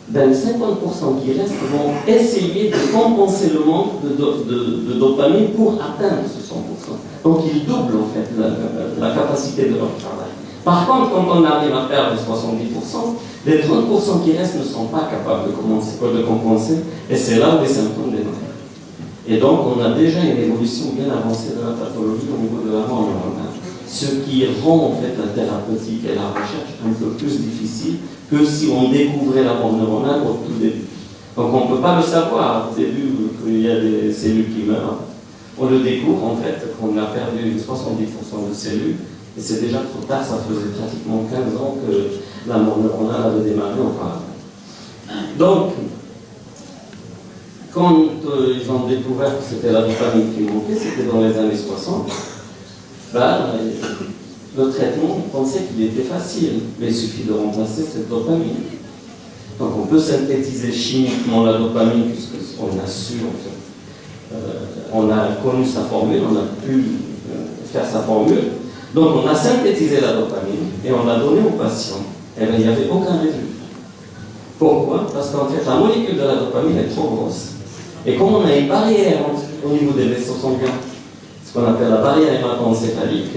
ben les 50% qui restent vont essayer de compenser le manque de dopamine pour atteindre ce 100%. Donc ils doublent en fait la capacité de leur travail. Par contre, quand on arrive à perdre 70%, les 30% qui restent ne sont pas capables de compenser, et c'est là où les symptômes démarrent. Et donc, on a déjà une évolution bien avancée de la pathologie au niveau de la mort neuronale. Ce qui rend en fait la thérapeutique et la recherche un peu plus difficile que si on découvrait la mort neuronale au tout début. Donc, on ne peut pas le savoir au début qu'il y a des cellules qui meurent. On le découvre en fait qu'on a perdu 70% de cellules. Et c'est déjà trop tard, ça faisait pratiquement 15 ans que la mort neuronale avait démarré auparavant. Donc, quand ils ont découvert que c'était la dopamine qui manquait, c'était dans les années 60, le traitement, on pensait qu'il était facile, mais il suffit de remplacer cette dopamine. Donc on peut synthétiser chimiquement la dopamine, puisqu'on a su, en fait, on a connu sa formule, on a pu faire sa formule. Donc on a synthétisé la dopamine et on l'a donnée aux patients. Et bien il n'y avait aucun résultat. Pourquoi? Parce qu'en fait la molécule de la dopamine est trop grosse. Et comme on a une barrière au niveau des vaisseaux sanguins, ce qu'on appelle la barrière hémato-encéphalique,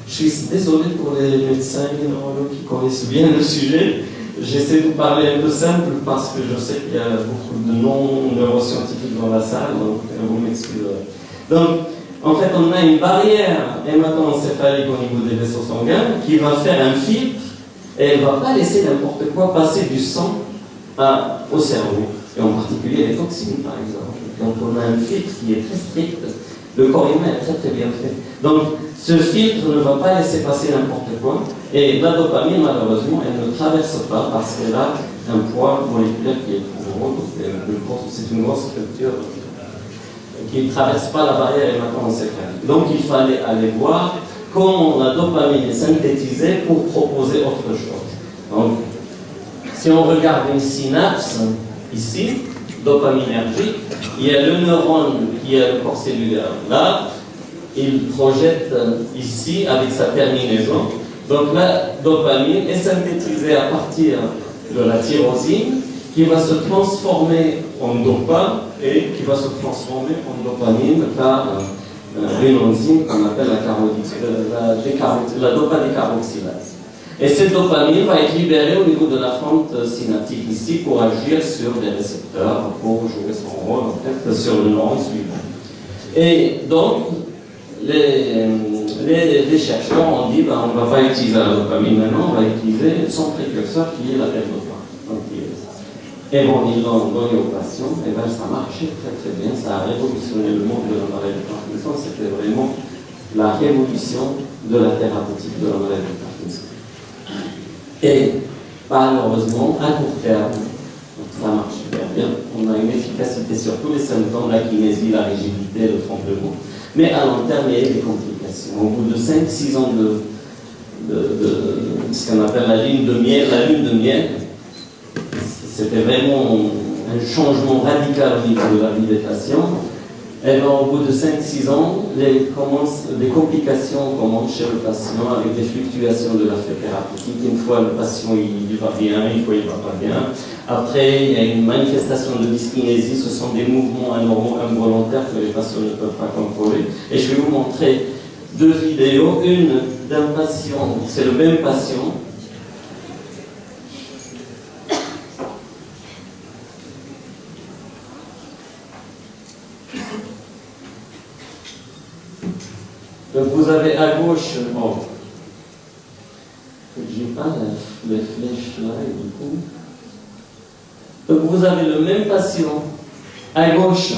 je suis désolé pour les médecins et les neurologues qui connaissent bien le sujet. J'essaie de parler un peu simple parce que je sais qu'il y a beaucoup de non-neuroscientifiques dans la salle, donc vous m'excuserez. Donc, en fait, on a une barrière hémato-encéphalique au niveau des vaisseaux sanguins qui va faire un filtre et elle ne va pas laisser n'importe quoi passer du sang au cerveau, et en particulier les toxines, par exemple. Donc, on a un filtre qui est très strict. Le corps humain est très très bien fait. Donc, ce filtre ne va pas laisser passer n'importe quoi. Et la dopamine, malheureusement, elle ne traverse pas parce qu'elle a un poids moléculaire qui est trop gros. C'est une grosse structure qui ne traverse pas la barrière hémato-encéphalique. Donc, il fallait aller voir comment la dopamine est synthétisée pour proposer autre chose. Donc, si on regarde une synapse, ici, dopaminergique, il y a le neurone qui est le corps cellulaire là, il projette ici avec sa terminaison. Donc la dopamine est synthétisée à partir de la tyrosine qui va se transformer en dopa et qui va se transformer en dopamine par une enzyme qu'on appelle la dopa-décarboxylase. Et cette dopamine va être libérée au niveau de la fente synaptique ici pour agir sur les récepteurs, pour jouer son rôle en fait sur le neurone suivant. Et donc, les chercheurs ont dit on ne va pas utiliser la dopamine maintenant, on va utiliser son précurseur qui est la L-dopa. Et bon, ils l'ont donné aux patients, et bien ça marchait très très bien, ça a révolutionné le monde de la maladie de Parkinson, c'était vraiment la révolution de la thérapeutique de la maladie de Parkinson. Et malheureusement, à court terme, ça marche super bien. On a une efficacité sur tous les symptômes, la kinésie, la rigidité, le tremblement. Mais à long terme, il y a des complications. Au bout de 5-6 ans de ce qu'on appelle la lune de miel, c'était vraiment un changement radical au niveau de la vie des patients. Et bien, au bout de 5-6 ans, les complications commencent chez le patient avec des fluctuations de l'effet thérapeutique. Une fois, le patient il va bien, une fois, il ne va pas bien. Après, il y a une manifestation de dyskinésie. Ce sont des mouvements anormaux, involontaires que les patients ne peuvent pas contrôler. Et je vais vous montrer 2 vidéos. Une d'un patient, c'est le même patient. Donc vous avez à gauche, j'ai pas les flèches là, et du coup, Donc vous avez le même patient, à gauche,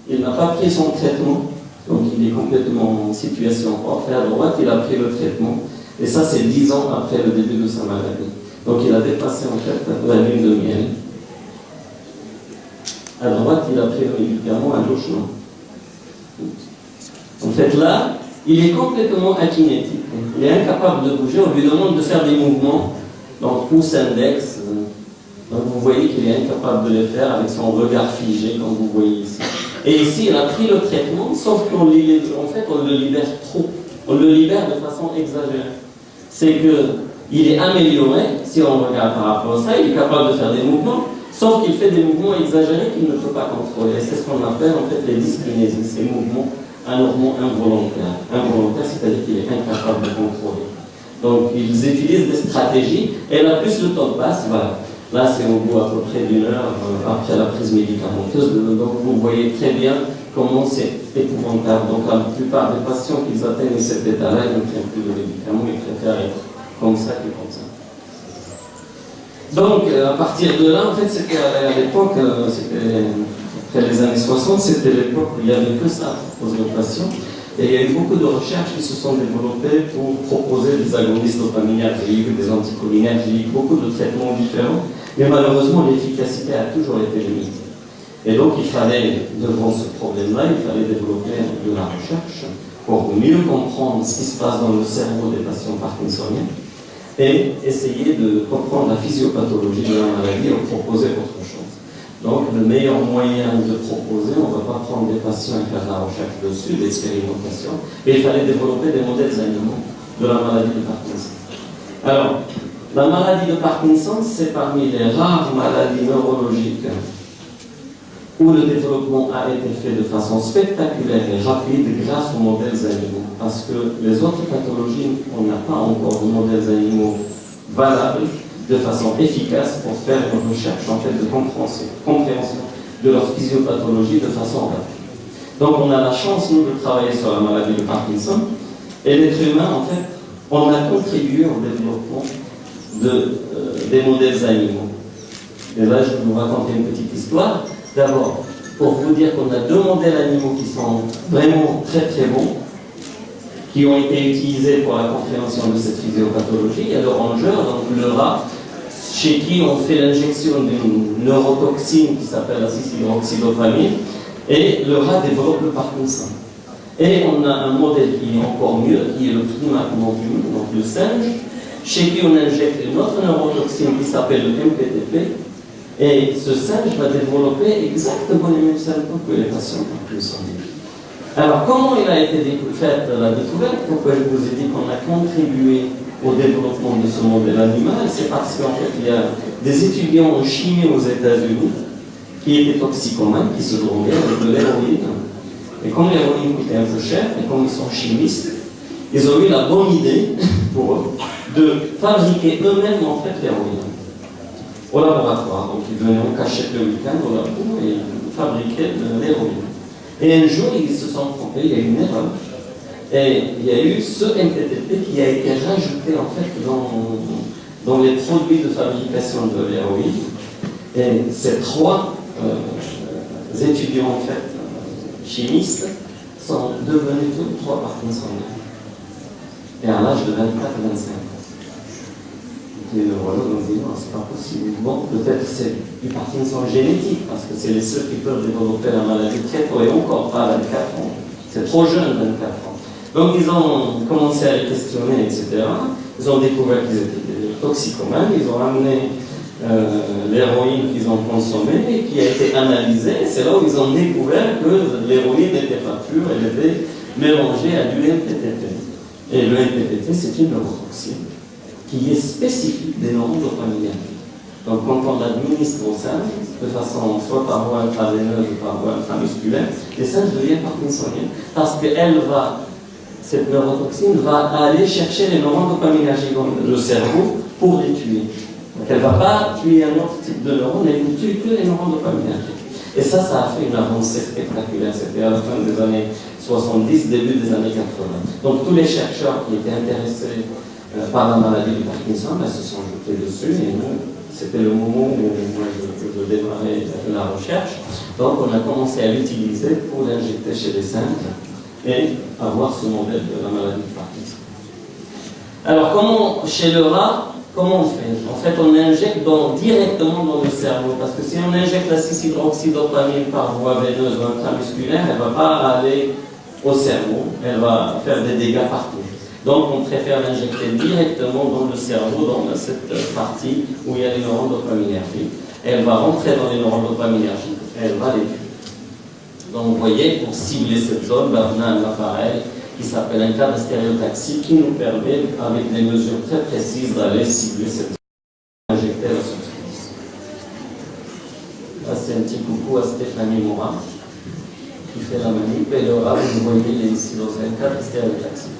il n'a pas pris son traitement, donc il est complètement en situation parfaite. À droite, il a pris le traitement, et ça c'est 10 ans après le début de sa maladie. Donc il a dépassé en fait la lune de miel. À droite, il a pris le médicament, à gauche, non. En fait, là, il est complètement akinétique. Il est incapable de bouger. On lui demande de faire des mouvements, donc pouce index. Donc vous voyez qu'il est incapable de les faire avec son regard figé, comme vous voyez ici. Et ici, il a pris le traitement, sauf qu'on le libère trop. On le libère de façon exagérée. C'est qu'il est amélioré, si on regarde par rapport à ça, il est capable de faire des mouvements, sauf qu'il fait des mouvements exagérés qu'il ne peut pas contrôler. C'est ce qu'on appelle en fait les dyskinésies, ces mouvements anormaux involontaires. Involontaires, c'est-à-dire qu'il est incapable de contrôler. Donc ils utilisent des stratégies, et là plus le temps passe, voilà. Là c'est au bout à peu près d'une heure après la prise médicamenteuse, donc vous voyez très bien comment c'est épouvantable. Donc la plupart des patients qui atteignent cet état-là, ils ne prennent plus de médicaments, ils préfèrent être comme ça que comme ça. Donc à partir de là, en fait, c'était à l'époque, après les années 60, c'était l'époque où il n'y avait que ça aux patients. Et il y a eu beaucoup de recherches qui se sont développées pour proposer des agonistes dopaminergiques, j'ai eu des anticholinergiques, beaucoup de traitements différents, mais malheureusement l'efficacité a toujours été limitée. Et donc il fallait, devant ce problème-là, il fallait développer de la recherche pour mieux comprendre ce qui se passe dans le cerveau des patients parkinsoniens et essayer de comprendre la physiopathologie de la maladie et proposer autre chose. Donc, le meilleur moyen de proposer, on ne va pas prendre des patients et faire de la recherche dessus, l'expérimentation, mais il fallait développer des modèles animaux de la maladie de Parkinson. Alors, la maladie de Parkinson, c'est parmi les rares maladies neurologiques où le développement a été fait de façon spectaculaire et rapide grâce aux modèles animaux. Parce que les autres pathologies, on n'a pas encore de modèles animaux valables de façon efficace pour faire une recherche en fait de compréhension de leur physiopathologie de façon rapide. Donc on a la chance, nous, de travailler sur la maladie de Parkinson, et l'être humain, en fait, on a contribué au développement des modèles animaux. Et là, je vais vous raconter une petite histoire. D'abord, pour vous dire qu'on a 2 modèles animaux qui sont vraiment très très bons, qui ont été utilisés pour la compréhension de cette physiopathologie. Il y a le rongeur, donc le rat, chez qui on fait l'injection d'une neurotoxine qui s'appelle la 6-hydroxydopamine, et le rat développe le Parkinson. Et on a un modèle qui est encore mieux, qui est le primate mobile, donc le singe, chez qui on injecte une autre neurotoxine qui s'appelle le MPTP, et ce singe va développer exactement les mêmes symptômes que les patients parkinsoniens. Alors, comment il a été faite la découverte? Pourquoi je vous ai dit qu'on a contribué au développement de ce modèle animal? C'est parce qu'en fait, il y a des étudiants en chimie aux États-Unis qui étaient toxicomanes, qui se droguaient avec de l'héroïne. Et comme l'héroïne coûtait un peu cher, et comme ils sont chimistes, ils ont eu la bonne idée, pour eux, de fabriquer eux-mêmes en fait l'héroïne au laboratoire. Donc ils venaient en cachette le week-end au labo et ils fabriquaient de l'héroïne. Et un jour, ils se sont trompés, il y a eu une erreur. Et il y a eu ce MPTP qui a été rajouté en fait dans les produits de fabrication de l'héroïne. Et ces 3 étudiants en fait chimistes sont devenus tous les 3 parkinsoniens. Et à l'âge de 24-25 ans. Les neurologues ont dit non, c'est pas possible. Bon, peut-être c'est du Parkinson génétique, parce que c'est les seuls qui peuvent développer la maladie très tôt, et encore pas à 24 ans. C'est trop jeune, 24 ans. Donc ils ont commencé à les questionner, etc. Ils ont découvert qu'ils étaient des toxicomanes, ils ont amené l'héroïne qu'ils ont consommée et qui a été analysée. C'est là où ils ont découvert que l'héroïne n'était pas pure, elle était mélangée à du MPTP. Et le MPTP, c'est une neurotoxine qui est spécifique des neurones dopaminergiques. Donc quand on l'administre au singe, de façon soit par voie intraveineuse ou par voie intramusculaire, les singes deviennent parkinsoniens parce que cette neurotoxine va aller chercher les neurones dopaminergiques dans le cerveau pour les tuer. Donc elle ne va pas tuer un autre type de neurones, elle ne tue que les neurones dopaminergiques. Et ça a fait une avancée spectaculaire. C'était à la fin des années 70, début des années 80. Donc tous les chercheurs qui étaient intéressés par la maladie de Parkinson se sont jetés dessus, et nous, c'était le moment où moi je démarrais la recherche. Donc on a commencé à l'utiliser pour l'injecter chez les singes et avoir ce modèle de la maladie de Parkinson. Alors chez le rat, comment on fait? En fait, on injecte directement dans le cerveau, parce que si on injecte la 6-hydroxydopamine par voie veineuse ou intramusculaire, elle ne va pas aller au cerveau, elle va faire des dégâts partout. Donc on préfère l'injecter directement dans le cerveau, dans cette partie où il y a les neurones dopaminergiques. Elle va rentrer dans les neurones dopaminergiques, elle va les tuer. Donc vous voyez, pour cibler cette zone, on a un appareil qui s'appelle un cadre stéréotaxie qui nous permet, avec des mesures très précises, d'aller cibler cette zone, injecter la substance. Là c'est un petit coucou à Stéphanie Morin qui fait la manip, et le rat, vous voyez ici dans un cadre stéréotaxie.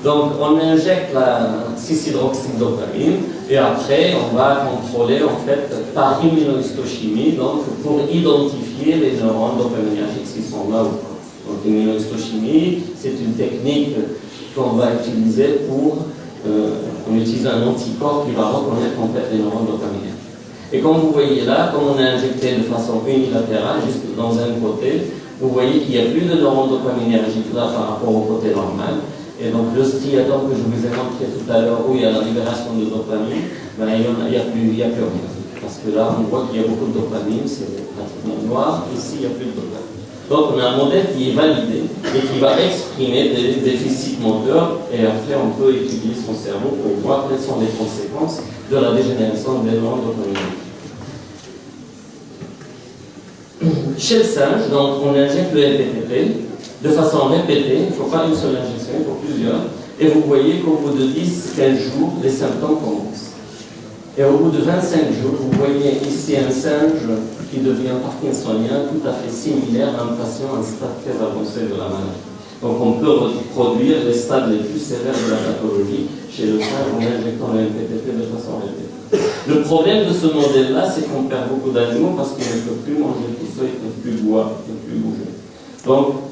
Donc on injecte la 6-hydroxydopamine et après on va contrôler en fait par immunohistochimie, donc pour identifier les neurones dopaminergiques qui sont là ou pas. Donc l'immunohistochimie, c'est une technique qu'on va utiliser pour on utilise un anticorps qui va reconnaître en fait les neurones dopaminergiques. Et comme vous voyez là, comme on a injecté de façon unilatérale, juste dans un côté, vous voyez qu'il n'y a plus de neurones dopaminergiques là par rapport au côté normal. Et donc le striatum que je vous ai montré tout à l'heure, où il y a la libération de dopamine, ben, il n'y a plus rien. Parce que là, on voit qu'il y a beaucoup de dopamine, c'est pratiquement noir, ici il n'y a plus de dopamine. Donc on a un modèle qui est validé et qui va exprimer des déficits moteurs, et après on peut étudier son cerveau pour voir quelles sont les conséquences de la dégénération des neurones dopaminergiques. Chez le singe, donc, on injecte le MPTP de façon répétée, il ne faut pas une seule injection, il faut plusieurs, et vous voyez qu'au bout de 10-15 jours, les symptômes commencent. Et au bout de 25 jours, vous voyez ici un singe qui devient parkinsonien tout à fait similaire à un patient à un stade très avancé de la maladie. Donc on peut reproduire les stades les plus sévères de la pathologie chez le singe en injectant le MPTP de façon répétée. Le problème de ce modèle-là, c'est qu'on perd beaucoup d'animaux parce qu'ils ne peuvent plus manger tout ça, ils ne peuvent plus boire, ils ne peuvent plus bouger. Donc,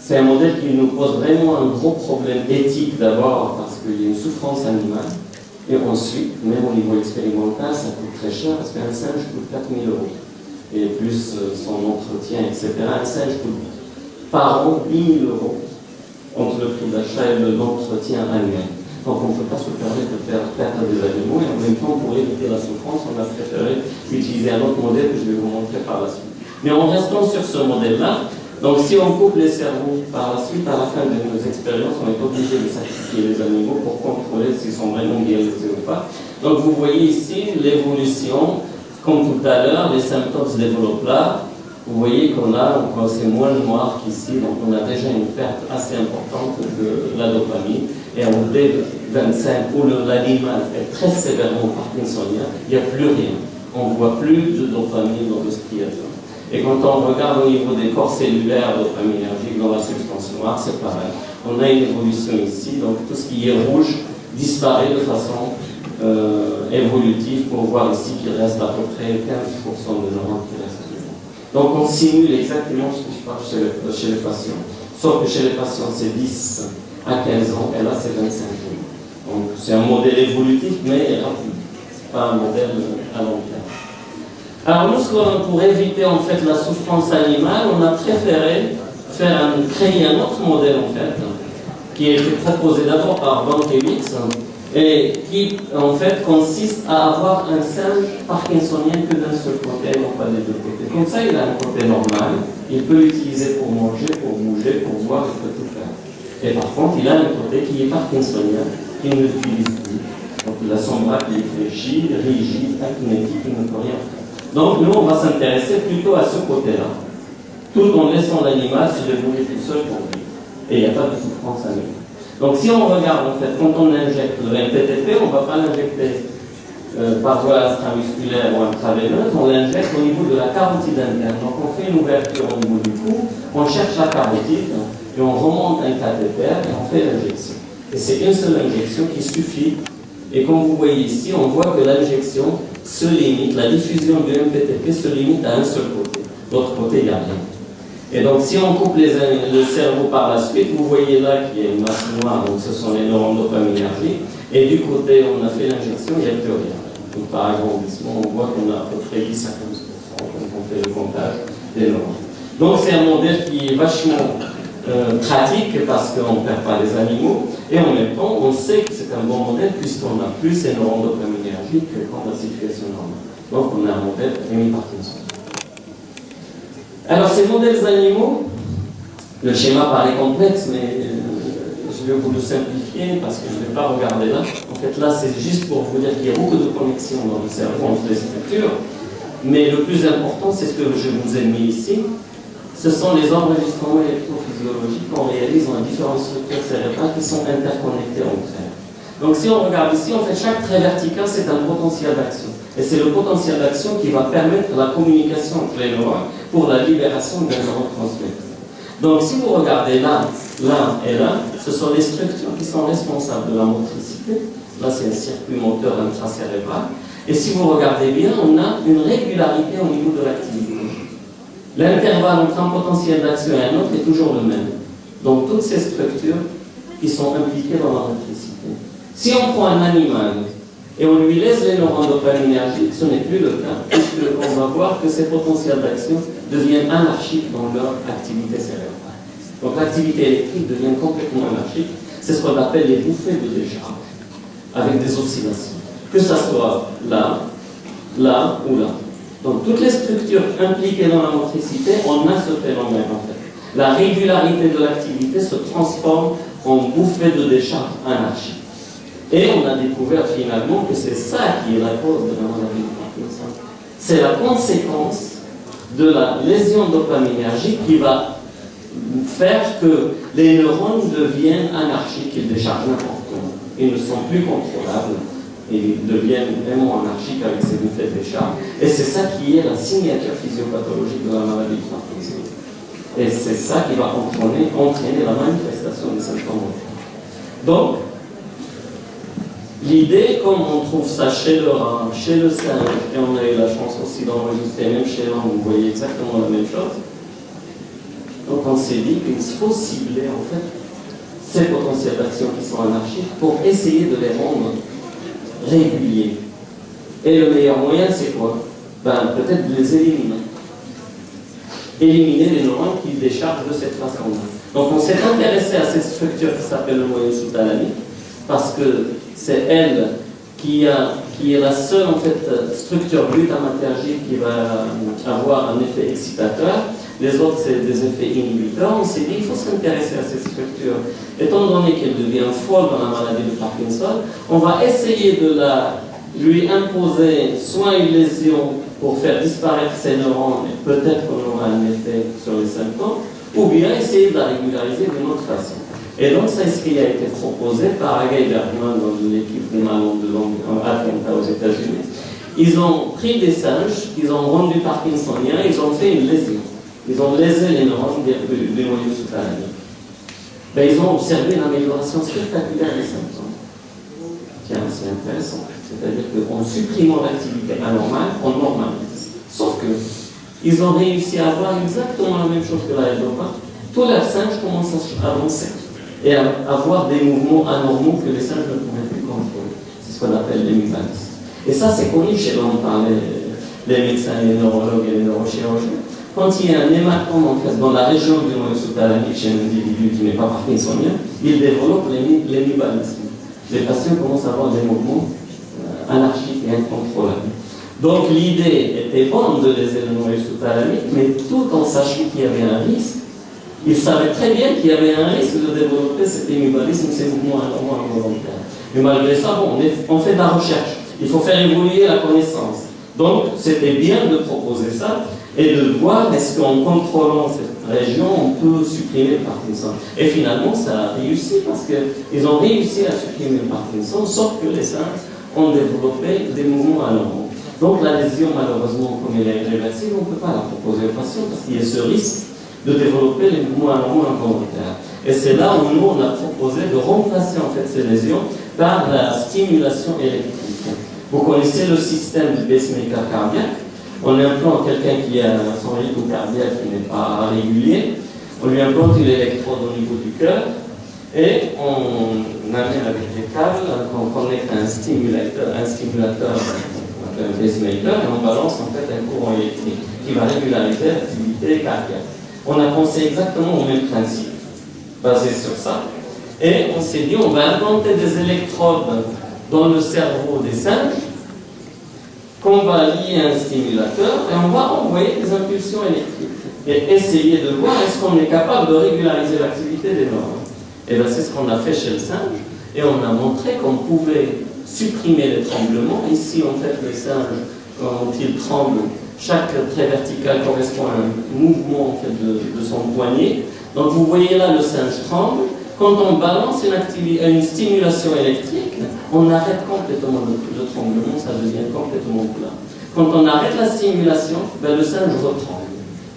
c'est un modèle qui nous pose vraiment un gros problème éthique d'abord parce qu'il y a une souffrance animale, et ensuite, même au niveau expérimental, ça coûte très cher parce qu'un singe coûte 4 000 €. Et plus son entretien, etc. Un singe coûte par an 8 000 € entre le prix d'achat et l'entretien annuel. Donc on ne peut pas se permettre de perdre des animaux, et en même temps, pour éviter la souffrance, on a préféré utiliser un autre modèle que je vais vous montrer par la suite. Mais en restant sur ce modèle-là, donc si on coupe les cerveaux par la suite, à la fin de nos expériences, on est obligé de sacrifier les animaux pour contrôler s'ils sont vraiment bien laissés ou pas. Donc vous voyez ici l'évolution, comme tout à l'heure, les symptômes se développent là. Vous voyez qu'on a, c'est moins noir qu'ici, donc on a déjà une perte assez importante de la dopamine. Et au D25, où l'animal est très sévèrement parkinsonien, il n'y a plus rien. On ne voit plus de dopamine dans le striatum. Et quand on regarde au niveau des corps cellulaires dopaminergiques dans la substance noire, c'est pareil. On a une évolution ici, donc tout ce qui est rouge disparaît de façon évolutive, pour voir ici qu'il reste à peu près 15% de neurones qui restent vivants. Donc on simule exactement ce que je parle chez les patients. Sauf que chez les patients, c'est 10 à 15 ans, et là c'est 25 ans. Donc c'est un modèle évolutif, mais rapide. Ce n'est pas un modèle à long terme. Alors nous, pour éviter en fait la souffrance animale, on a préféré créer un autre modèle en fait, qui a été proposé d'abord par Bankiewicz, et qui en fait consiste à avoir un singe parkinsonien que d'un seul côté, non pas des deux côtés. Comme ça, il a un côté normal, il peut l'utiliser pour manger, pour bouger, pour boire, il peut tout faire. Et par contre, il a un côté qui est parkinsonien, qui ne l'utilise plus. Donc il a son bras qui est fléchi, rigide, akinétique, il ne peut rien faire. Donc nous, on va s'intéresser plutôt à ce côté-là, tout en laissant l'animal se débrouiller tout seul pour vivre. Et il n'y a pas de souffrance animale. Donc si on regarde, en fait, quand on injecte le MPTP, on ne va pas l'injecter par voie intramusculaire ou intraveineuse, on l'injecte au niveau de la carotide interne. Donc on fait une ouverture au niveau du cou, on cherche la carotide, et on remonte un cathéter, et on fait l'injection. Et c'est une seule injection qui suffit. Et comme vous voyez ici, on voit que l'injection se limite, la diffusion du MPTP se limite à un seul côté. L'autre côté, il n'y a rien. Et donc, si on coupe le cerveau par la suite, vous voyez là qu'il y a une masse noire, donc ce sont les neurones dopaminergiques, et du côté où on a fait l'injection, il n'y a plus rien. ou par arrondissement, on voit qu'on a à peu près 10 à 15% quand on fait le comptage des normes. Donc c'est un modèle qui est vachement pratique parce qu'on ne perd pas les animaux et en même temps on sait que c'est un bon modèle puisqu'on n'a plus ces neurones dopaminergiques que dans la situation normale. Donc on a un modèle Rémy Parkinson. Alors ces modèles animaux, le schéma paraît complexe mais je vais vous le simplifier parce que je ne vais pas regarder là. En fait là c'est juste pour vous dire qu'il y a beaucoup de connexions dans le cerveau entre les structures, mais le plus important c'est ce que je vous ai mis ici. Ce sont les enregistrements électrophysiologiques qu'on réalise dans les différentes structures cérébrales qui sont interconnectées entre elles. Donc si on regarde ici, en fait, chaque trait vertical, c'est un potentiel d'action. Et c'est le potentiel d'action qui va permettre la communication entre les neurones pour la libération d'un neurotransmetteur. Donc si vous regardez là et là, ce sont les structures qui sont responsables de la motricité. Là, c'est un circuit moteur intracérébral. Et si vous regardez bien, on a une régularité au niveau de l'activité. L'intervalle entre un potentiel d'action et un autre est toujours le même. Donc toutes ces structures qui sont impliquées dans la motricité. Si on prend un animal et on lui laisse les neurones dopaminergiques, ce n'est plus le cas, puisqu'on va voir que ces potentiels d'action deviennent anarchiques dans leur activité cérébrale. Donc l'activité électrique devient complètement anarchique. C'est ce qu'on appelle les bouffées de décharge, avec des oscillations. Que ça soit là, là ou là. Donc toutes les structures impliquées dans la motricité, on a ce phénomène en fait. La régularité de l'activité se transforme en bouffée de décharge anarchique. Et on a découvert finalement que c'est ça qui est la cause de la maladie de Parkinson. C'est la conséquence de la lésion dopaminergique qui va faire que les neurones deviennent anarchiques, ils déchargent n'importe où. Ils ne sont plus contrôlables. Et ils deviennent vraiment anarchiques avec ces bouffées de décharge. Et c'est ça qui est la signature physiopathologique de la maladie de Parkinson. Et c'est ça qui va entraîner la manifestation des symptômes. Donc, l'idée, comme on trouve ça chez le rat, chez le singe, et on a eu la chance aussi d'enregistrer, même chez l'homme, vous voyez exactement la même chose. Donc on s'est dit qu'il faut cibler en fait ces potentiels d'action qui sont anarchiques pour essayer de les rendre réguliers. Et le meilleur moyen, c'est quoi? Peut-être de les éliminer. Éliminer les neurones qui déchargent de cette façon-là. Donc on s'est intéressé à cette structure qui s'appelle le noyau sous-thalamique, parce que c'est elle qui est la seule en fait, structure glutamatergique qui va avoir un effet excitateur. Les autres, c'est des effets inhibiteurs. On s'est dit qu'il faut s'intéresser à cette structure. Étant donné qu'elle devient folle dans la maladie de Parkinson, on va essayer de lui imposer soit une lésion pour faire disparaître ses neurones, et peut-être qu'on aura un effet sur les symptômes, ou bien essayer de la régulariser d'une autre façon. Et donc, c'est ce qui a été proposé par Guy Bergman dans l'équipe des malades de Atlanta aux États-Unis. Ils ont pris des singes qu'ils ont rendus parkinsoniens, ils ont fait une lésion. Ils ont lésé les neurones du noyau sous-thalamique. Ils ont observé une amélioration spectaculaire des symptômes. Tiens, c'est intéressant. C'est-à-dire qu'en supprimant l'activité anormale, on normalise. Sauf que ils ont réussi à avoir exactement la même chose que la L-dopa. Tous leurs singes commencent à avancer et à avoir des mouvements anormaux que les singes ne pouvaient plus contrôler. C'est ce qu'on appelle l'hémipalisme. Et ça, c'est connu chez l'homme par les médecins, les neurologues et les neurochirurgiens. Quand il y a un hématome en fait, dans la région du noyau sous-thalamique chez un individu qui n'est pas parkinsonien, il développe l'hémipalisme. Les patients commencent à avoir des mouvements anarchiques et incontrôlables. Donc l'idée était bonne de léser le noyau sous-thalamique, mais tout en sachant qu'il y avait un risque. Ils savaient très bien qu'il y avait un risque de développer cet hémipalisme, ces mouvements anormaux involontaires. Mais malgré ça, on fait de la recherche. Il faut faire évoluer la connaissance. Donc c'était bien de proposer ça et de voir est-ce qu'en contrôlant cette région, on peut supprimer le Parkinson. Et finalement, ça a réussi parce qu'ils ont réussi à supprimer le Parkinson, sauf que les singes ont développé des mouvements anormaux. Donc la lésion, malheureusement, comme elle est irréversible, on ne peut pas la proposer aux patients parce qu'il y a ce risque de développer les mouvements anormaux involontaires. Et c'est là où nous, on a proposé de remplacer en fait ces lésions par la stimulation électrique. Vous connaissez le système du pacemaker cardiaque. On implante quelqu'un qui a son rythme cardiaque qui n'est pas régulier. On lui implante une électrode au niveau du cœur et on amène avec des câbles, on connecte un stimulateur un pacemaker et on balance en fait un courant électrique qui va régulariser l'activité cardiaque. On a pensé exactement au même principe, basé sur ça, et on s'est dit on va implanter des électrodes dans le cerveau des singes qu'on va lier à un stimulateur et on va envoyer des impulsions électriques et essayer de voir est-ce qu'on est capable de régulariser l'activité des neurones. Et bien c'est ce qu'on a fait chez le singe et on a montré qu'on pouvait supprimer les tremblements. Ici en fait le singe, quand il tremble, chaque trait vertical correspond à un mouvement en fait, de son poignet. Donc vous voyez là le singe tremble. Quand on balance une stimulation électrique, on arrête complètement le tremblement, ça devient complètement plat. Quand on arrête la stimulation, ben le singe retremble.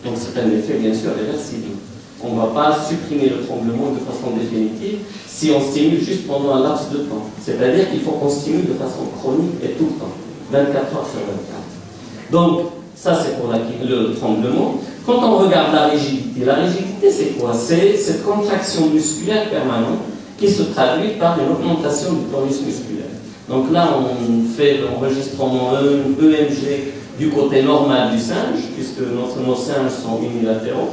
Donc c'est un effet bien sûr réversible. On ne va pas supprimer le tremblement de façon définitive si on stimule juste pendant un laps de temps. C'est-à-dire qu'il faut qu'on stimule de façon chronique et tout le temps, 24 heures sur 24. Donc ça c'est pour le tremblement. Quand on regarde la rigidité c'est quoi? C'est cette contraction musculaire permanente qui se traduit par une augmentation du tonus musculaire. Donc là, on fait l'enregistrement EMG du côté normal du singe, puisque nos singes sont unilatéraux.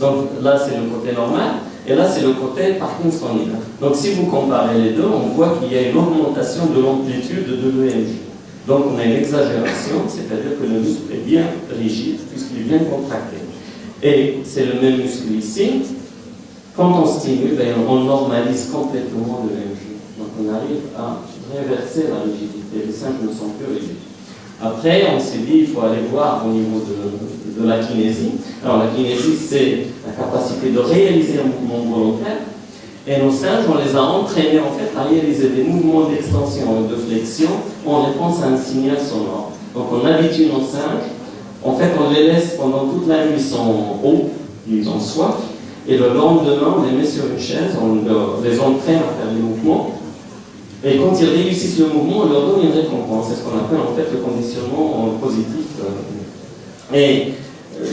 Donc là, c'est le côté normal, et là, c'est le côté parkinsonien. Donc si vous comparez les deux, on voit qu'il y a une augmentation de l'amplitude de l'EMG. Donc on a une exagération, c'est-à-dire que le muscle est bien rigide, puisqu'il est bien contracté. Et c'est le même muscle ici. Quand on stimule, on normalise complètement l'EMG. Donc on arrive à réverser la rigidité. Les singes ne sont plus rigides. Après, on s'est dit, il faut aller voir au niveau de la kinésie. Alors la kinésie, c'est la capacité de réaliser un mouvement volontaire. Et nos singes, on les a entraînés en fait à réaliser des mouvements d'extension et de flexion en réponse à un signal sonore. Donc on habitue nos singes. En fait, on les laisse pendant toute la nuit, ils sont hauts, ils ont soif. Et le lendemain, on les met sur une chaise, on les entraîne à faire des mouvements. Et quand ils réussissent le mouvement, on leur donne une récompense. C'est ce qu'on appelle en fait le conditionnement positif. Et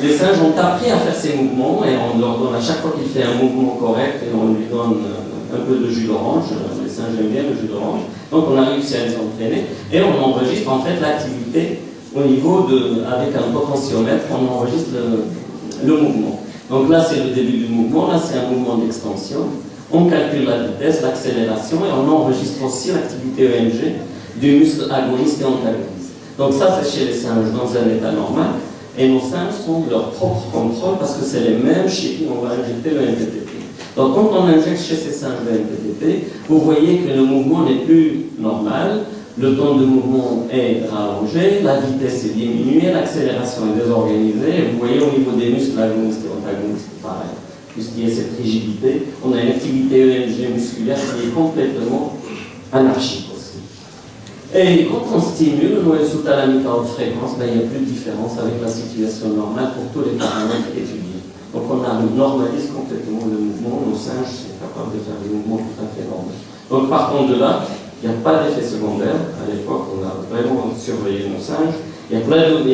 les singes ont appris à faire ces mouvements et on leur donne à chaque fois qu'il fait un mouvement correct et on lui donne un peu de jus d'orange. Les singes aiment bien le jus d'orange. Donc on a réussi à les entraîner et on enregistre en fait l'activité au niveau avec un potentiomètre, on enregistre le mouvement. Donc là c'est le début du mouvement, là c'est un mouvement d'extension. On calcule la vitesse, l'accélération et on enregistre aussi l'activité EMG du muscle agoniste et antagoniste. Donc ça c'est chez les singes dans un état normal et nos singes sont leur propre contrôle parce que c'est les mêmes chez qui on va injecter le MPTP. Donc quand on injecte chez ces singes le MPTP, vous voyez que le mouvement n'est plus normal, le temps de mouvement est rallongé, la vitesse est diminuée, l'accélération est désorganisée et vous voyez au niveau des muscles agonistes et antagonistes pareil. Puisqu'il y a cette rigidité, on a une activité EMG musculaire qui est complètement anarchique aussi. Et quand on stimule le noyau sous-thalamique à haute fréquence, il n'y a plus de différence avec la situation normale pour tous les paramètres étudiés. Donc on normalise complètement le mouvement, nos singes sont capables de faire des mouvements tout à fait normaux. Donc partant de là, il n'y a pas d'effet secondaire. À l'époque, on a vraiment surveillé nos singes. Il n'y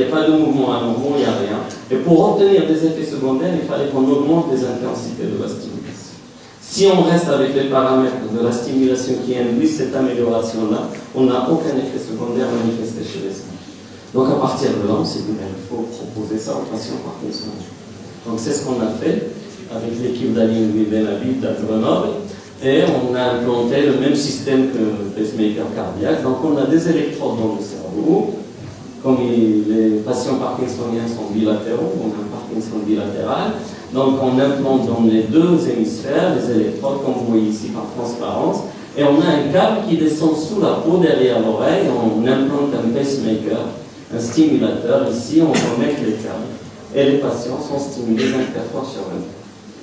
a pas de mouvement anormaux, il n'y a rien. Et pour obtenir des effets secondaires, il fallait qu'on augmente les intensités de la stimulation. Si on reste avec les paramètres de la stimulation qui induisent cette amélioration-là, on n'a aucun effet secondaire manifesté chez les singes. Donc à partir de là, on s'est dit qu'il faut proposer ça aux patients parkinsoniens. Donc c'est ce qu'on a fait avec l'équipe d'Aline Benhabib à Grenoble. Et on a implanté le même système que le pacemaker cardiaque. Donc on a des électrodes dans le cerveau. Comme les patients parkinsoniens sont bilatéraux, on a un Parkinson bilatéral, donc on implante dans les deux hémisphères les électrodes, comme vous voyez ici par transparence, et on a un câble qui descend sous la peau derrière l'oreille, on implante un pacemaker, un stimulateur, ici on connecte les câbles, et les patients sont stimulés 24 heures sur 24.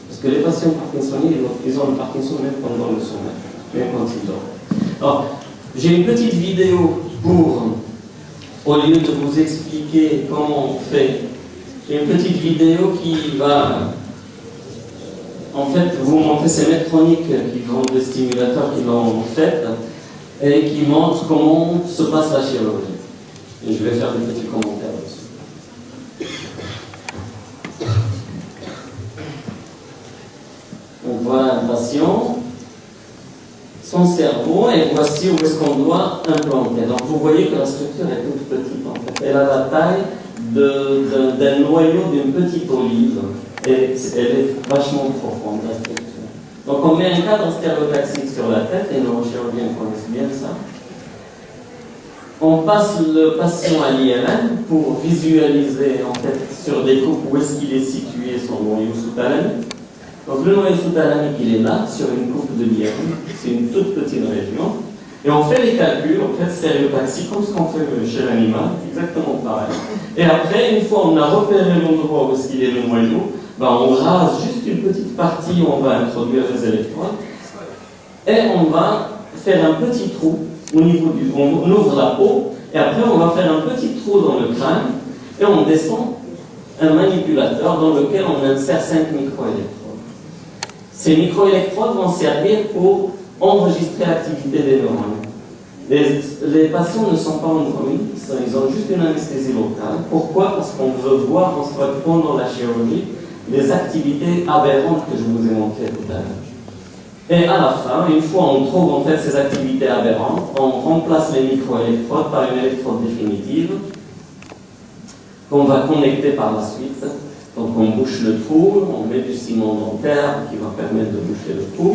Parce que les patients parkinsoniens, ils ont le Parkinson même pendant le sommeil, même quand ils dorment. Alors, j'ai une petite vidéo au lieu de vous expliquer comment on fait, j'ai une petite vidéo qui va en fait vous montrer ces métroniques qui ont des stimulateurs qui l'ont fait et qui montrent comment se passe la chirurgie. Et je vais faire des petits commentaires dessus. Donc voilà un patient. son cerveau, et voici où est-ce qu'on doit implanter. Donc vous voyez que la structure est toute petite en fait. Elle a la taille d'un noyau d'une petite olive, et elle est vachement profonde, la structure. Donc on met un cadre stéréotaxique sur la tête, et nos chirurgiens connaissent bien ça. On passe le patient à l'IRM pour visualiser en fait sur des coupes où est-ce qu'il est situé son noyau sous-thalamique. Donc le noyau sous-thalamique il est là, sur une coupe de l'IRM, c'est une toute petite région. Et on fait les calculs, en fait stéréotaxie, comme ce qu'on fait chez l'animal, exactement pareil. Et après, une fois on a repéré l'endroit où est-ce qu'il est le noyau, ben on rase juste une petite partie où on va introduire les électrodes, et on va faire un petit trou au niveau du... On ouvre la peau, et après on va faire un petit trou dans le crâne, et on descend un manipulateur dans lequel on insère 5 microélectrodes. Ces microélectrodes vont servir pour enregistrer l'activité des neurones. Les patients ne sont pas endormis, ils ont juste une anesthésie locale. Pourquoi? Parce qu'on veut voir pendant la chirurgie les activités aberrantes que je vous ai montrées tout à l'heure. Et à la fin, une fois on trouve en fait ces activités aberrantes, on remplace les microélectrodes par une électrode définitive qu'on va connecter par la suite. Donc on bouche le trou, on met du ciment dentaire qui va permettre de boucher le trou.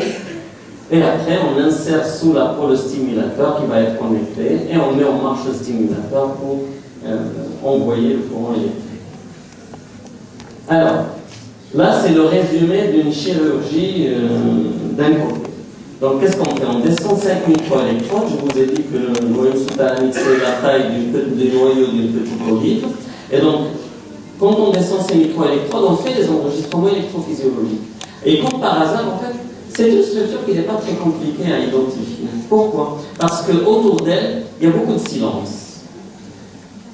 Et après on insère sous la peau le stimulateur qui va être connecté et on met en marche le stimulateur pour envoyer le courant électrique. Alors, là c'est le résumé d'une chirurgie d'un côté. Donc qu'est-ce qu'on fait? On descend 5 microélectrodes. Je vous ai dit que le noyau sous-thalamique c'est la taille du noyau d'une petite olive. Et donc, quand on descend ces microélectrodes, on fait des enregistrements électrophysiologiques. Et comme par hasard, en fait, c'est une structure qui n'est pas très compliquée à identifier. Pourquoi? Parce qu'autour d'elle, il y a beaucoup de silence.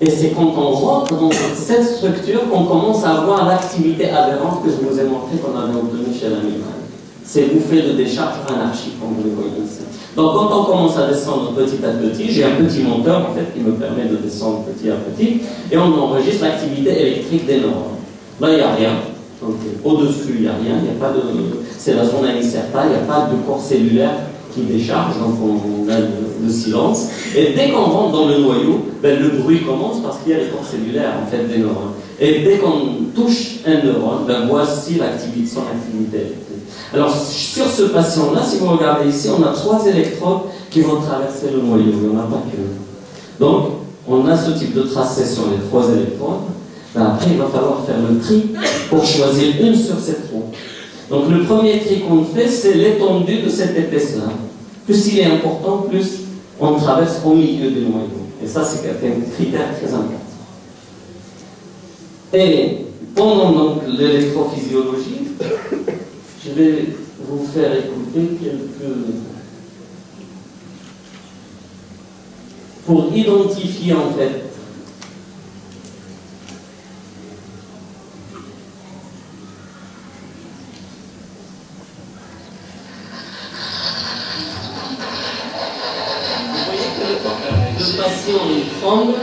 Et c'est quand on rentre dans cette structure qu'on commence à avoir l'activité aberrante que je vous ai montré qu'on avait obtenue chez l'animal. Ces bouffées de décharge anarchiques, comme vous le voyez ici. Donc quand on commence à descendre petit à petit, j'ai un petit monteur en fait qui me permet de descendre petit à petit, et on enregistre l'activité électrique des neurones. Là il n'y a rien, donc au-dessus il n'y a rien, il y a pas de... c'est la zone hémicertale, il n'y a pas de corps cellulaire qui décharge, donc on a le silence. Et dès qu'on rentre dans le noyau, ben, le bruit commence parce qu'il y a les corps cellulaires en fait des neurones. Et dès qu'on touche un neurone, ben, voici son activité électrique. Alors, sur ce patient-là, si vous regardez ici, on a 3 électrodes qui vont traverser le noyau, il n'y en a pas qu'une. Donc, on a ce type de tracé sur les 3 électrodes. Après, il va falloir faire le tri pour choisir une sur ces 3. Donc, le premier tri qu'on fait, c'est l'étendue de cette épaisse-là. Plus il est important, plus on traverse au milieu du noyau. Et ça, c'est un critère très important. Et pendant donc l'électrophysiologie, je vais vous faire écouter pour identifier en fait vous voyez que le patient il tremble.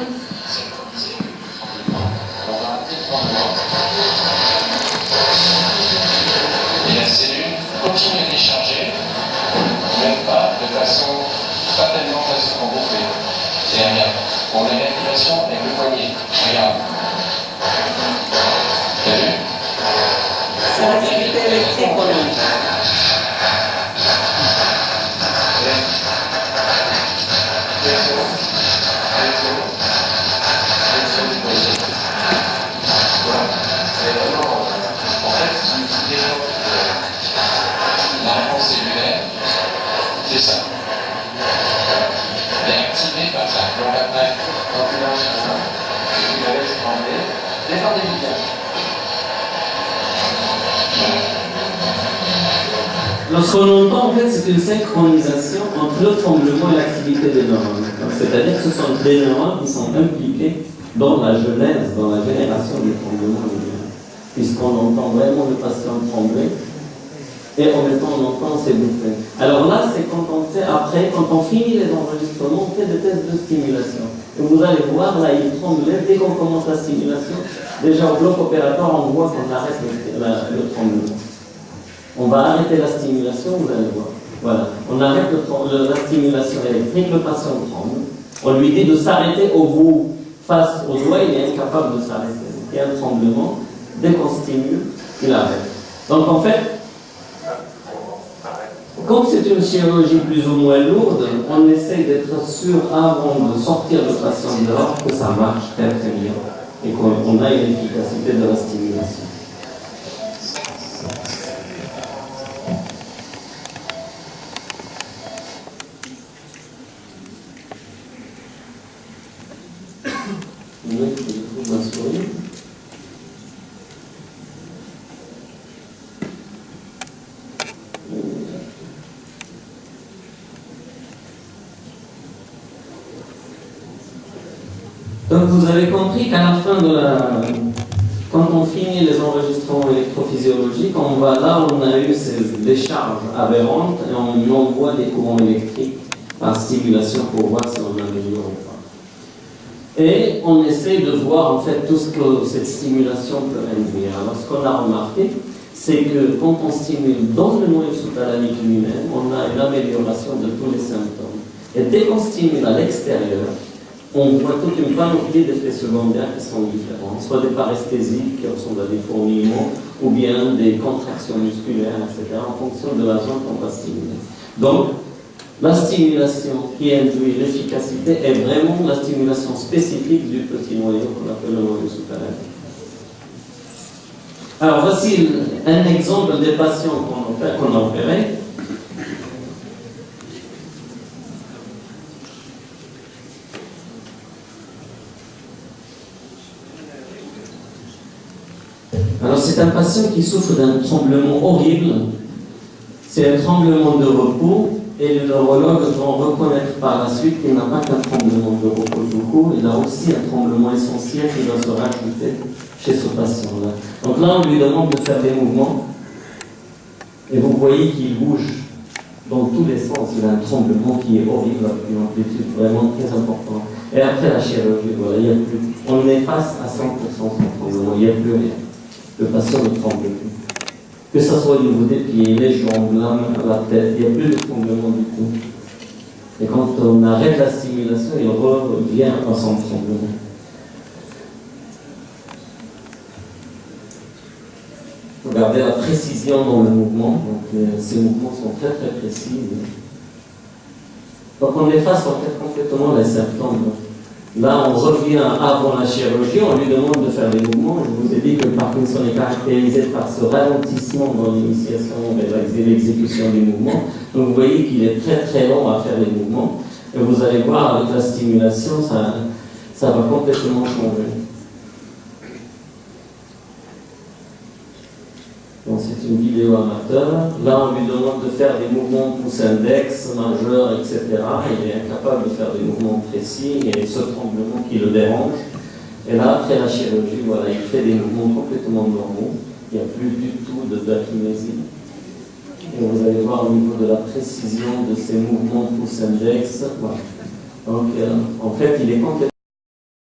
Et la cellule continue à décharger, même pas de façon, pas tellement de façon gonflée. Et regarde, on a l'activation avec le poignet. Regarde. T'as vu? C'est l'activité électrique qu'on a. La réponse cellulaire, c'est ça. Elle est activée par ça. Donc après, quand tu lâches ça, tu la laisses trembler, défendez le visage. Lorsqu'on entend, en fait, c'est une synchronisation entre le tremblement et l'activité des neurones. C'est-à-dire que ce sont des neurones qui sont impliqués dans la genèse, dans la génération du tremblement, puisqu'on entend vraiment le patient trembler. Et en même temps, on entend ces bouffées. Alors là, c'est quand on fait, après, quand on finit les enregistrements, on fait des tests de stimulation. Et vous allez voir, là, il tremblait. Dès qu'on commence la stimulation, déjà au bloc opératoire, on voit qu'on arrête le tremblement. On va arrêter la stimulation, vous allez voir. Voilà. On arrête la stimulation électrique, le patient tremble. On lui dit de s'arrêter au bout, face au doigt, il est incapable de s'arrêter. Il y a un tremblement, dès qu'on stimule, il arrête. Donc en fait, comme c'est une chirurgie plus ou moins lourde, on essaye d'être sûr avant de sortir le patient dehors que ça marche très très bien et qu'on a une efficacité de la stimulation. Donc vous avez compris qu'à la fin de quand on finit les enregistrements électrophysiologiques, on va là où on a eu ces décharges aberrantes et on envoie des courants électriques par stimulation pour voir si on améliore ou pas. Et on essaie de voir en fait tout ce que cette stimulation peut induire. Alors ce qu'on a remarqué, c'est que quand on stimule dans le noyau sous-thalamique lui-même, on a une amélioration de tous les symptômes. Et dès qu'on stimule à l'extérieur, on voit toute une panoplie d'effets secondaires qui sont différents, soit des paresthésies qui ressemblent à des fourmillements, ou bien des contractions musculaires, etc., en fonction de la zone qu'on va stimuler. Donc, la stimulation qui induit l'efficacité est vraiment la stimulation spécifique du petit noyau qu'on appelle le noyau sous-thalamique. Alors, voici un exemple des patients qu'on a opérés. Alors c'est un patient qui souffre d'un tremblement horrible. C'est un tremblement de repos et les neurologues vont reconnaître par la suite qu'il n'a pas qu'un tremblement de repos tout court, il a aussi un tremblement essentiel qui va se rajouter chez ce patient-là. Donc là, on lui demande de faire des mouvements et vous voyez qu'il bouge dans tous les sens. Il a un tremblement qui est horrible, avec une amplitude vraiment très importante. Et après la chirurgie, voilà, il y a plus, on est face à 100% son tremblement, il n'y a plus rien. Le patient ne tremble plus. Que ce soit au niveau des pieds, les jambes, la tête, il n'y a plus de tremblement du tout. Et quand on arrête la stimulation, il revient à son tremblement. Regardez la précision dans le mouvement. Donc, ces mouvements sont très très précis. Donc on efface en fait complètement les symptômes. Là, on revient avant la chirurgie, on lui demande de faire des mouvements. Je vous ai dit que le Parkinson est caractérisé par ce ralentissement dans l'initiation et l'exécution des mouvements. Donc vous voyez qu'il est très très long à faire les mouvements. Et vous allez voir, avec la stimulation, ça va complètement changer. Donc c'est une vidéo amateur. Là, on lui demande de faire des mouvements pouce-index, majeur, etc. Il est incapable de faire des mouvements précis. Il y a ce tremblement qui le dérange. Et là, après la chirurgie, voilà, il fait des mouvements complètement normaux. Il n'y a plus du tout d'akinésie. Et vous allez voir au niveau de la précision de ces mouvements pouce-index. Voilà. Donc, en fait, il est complètement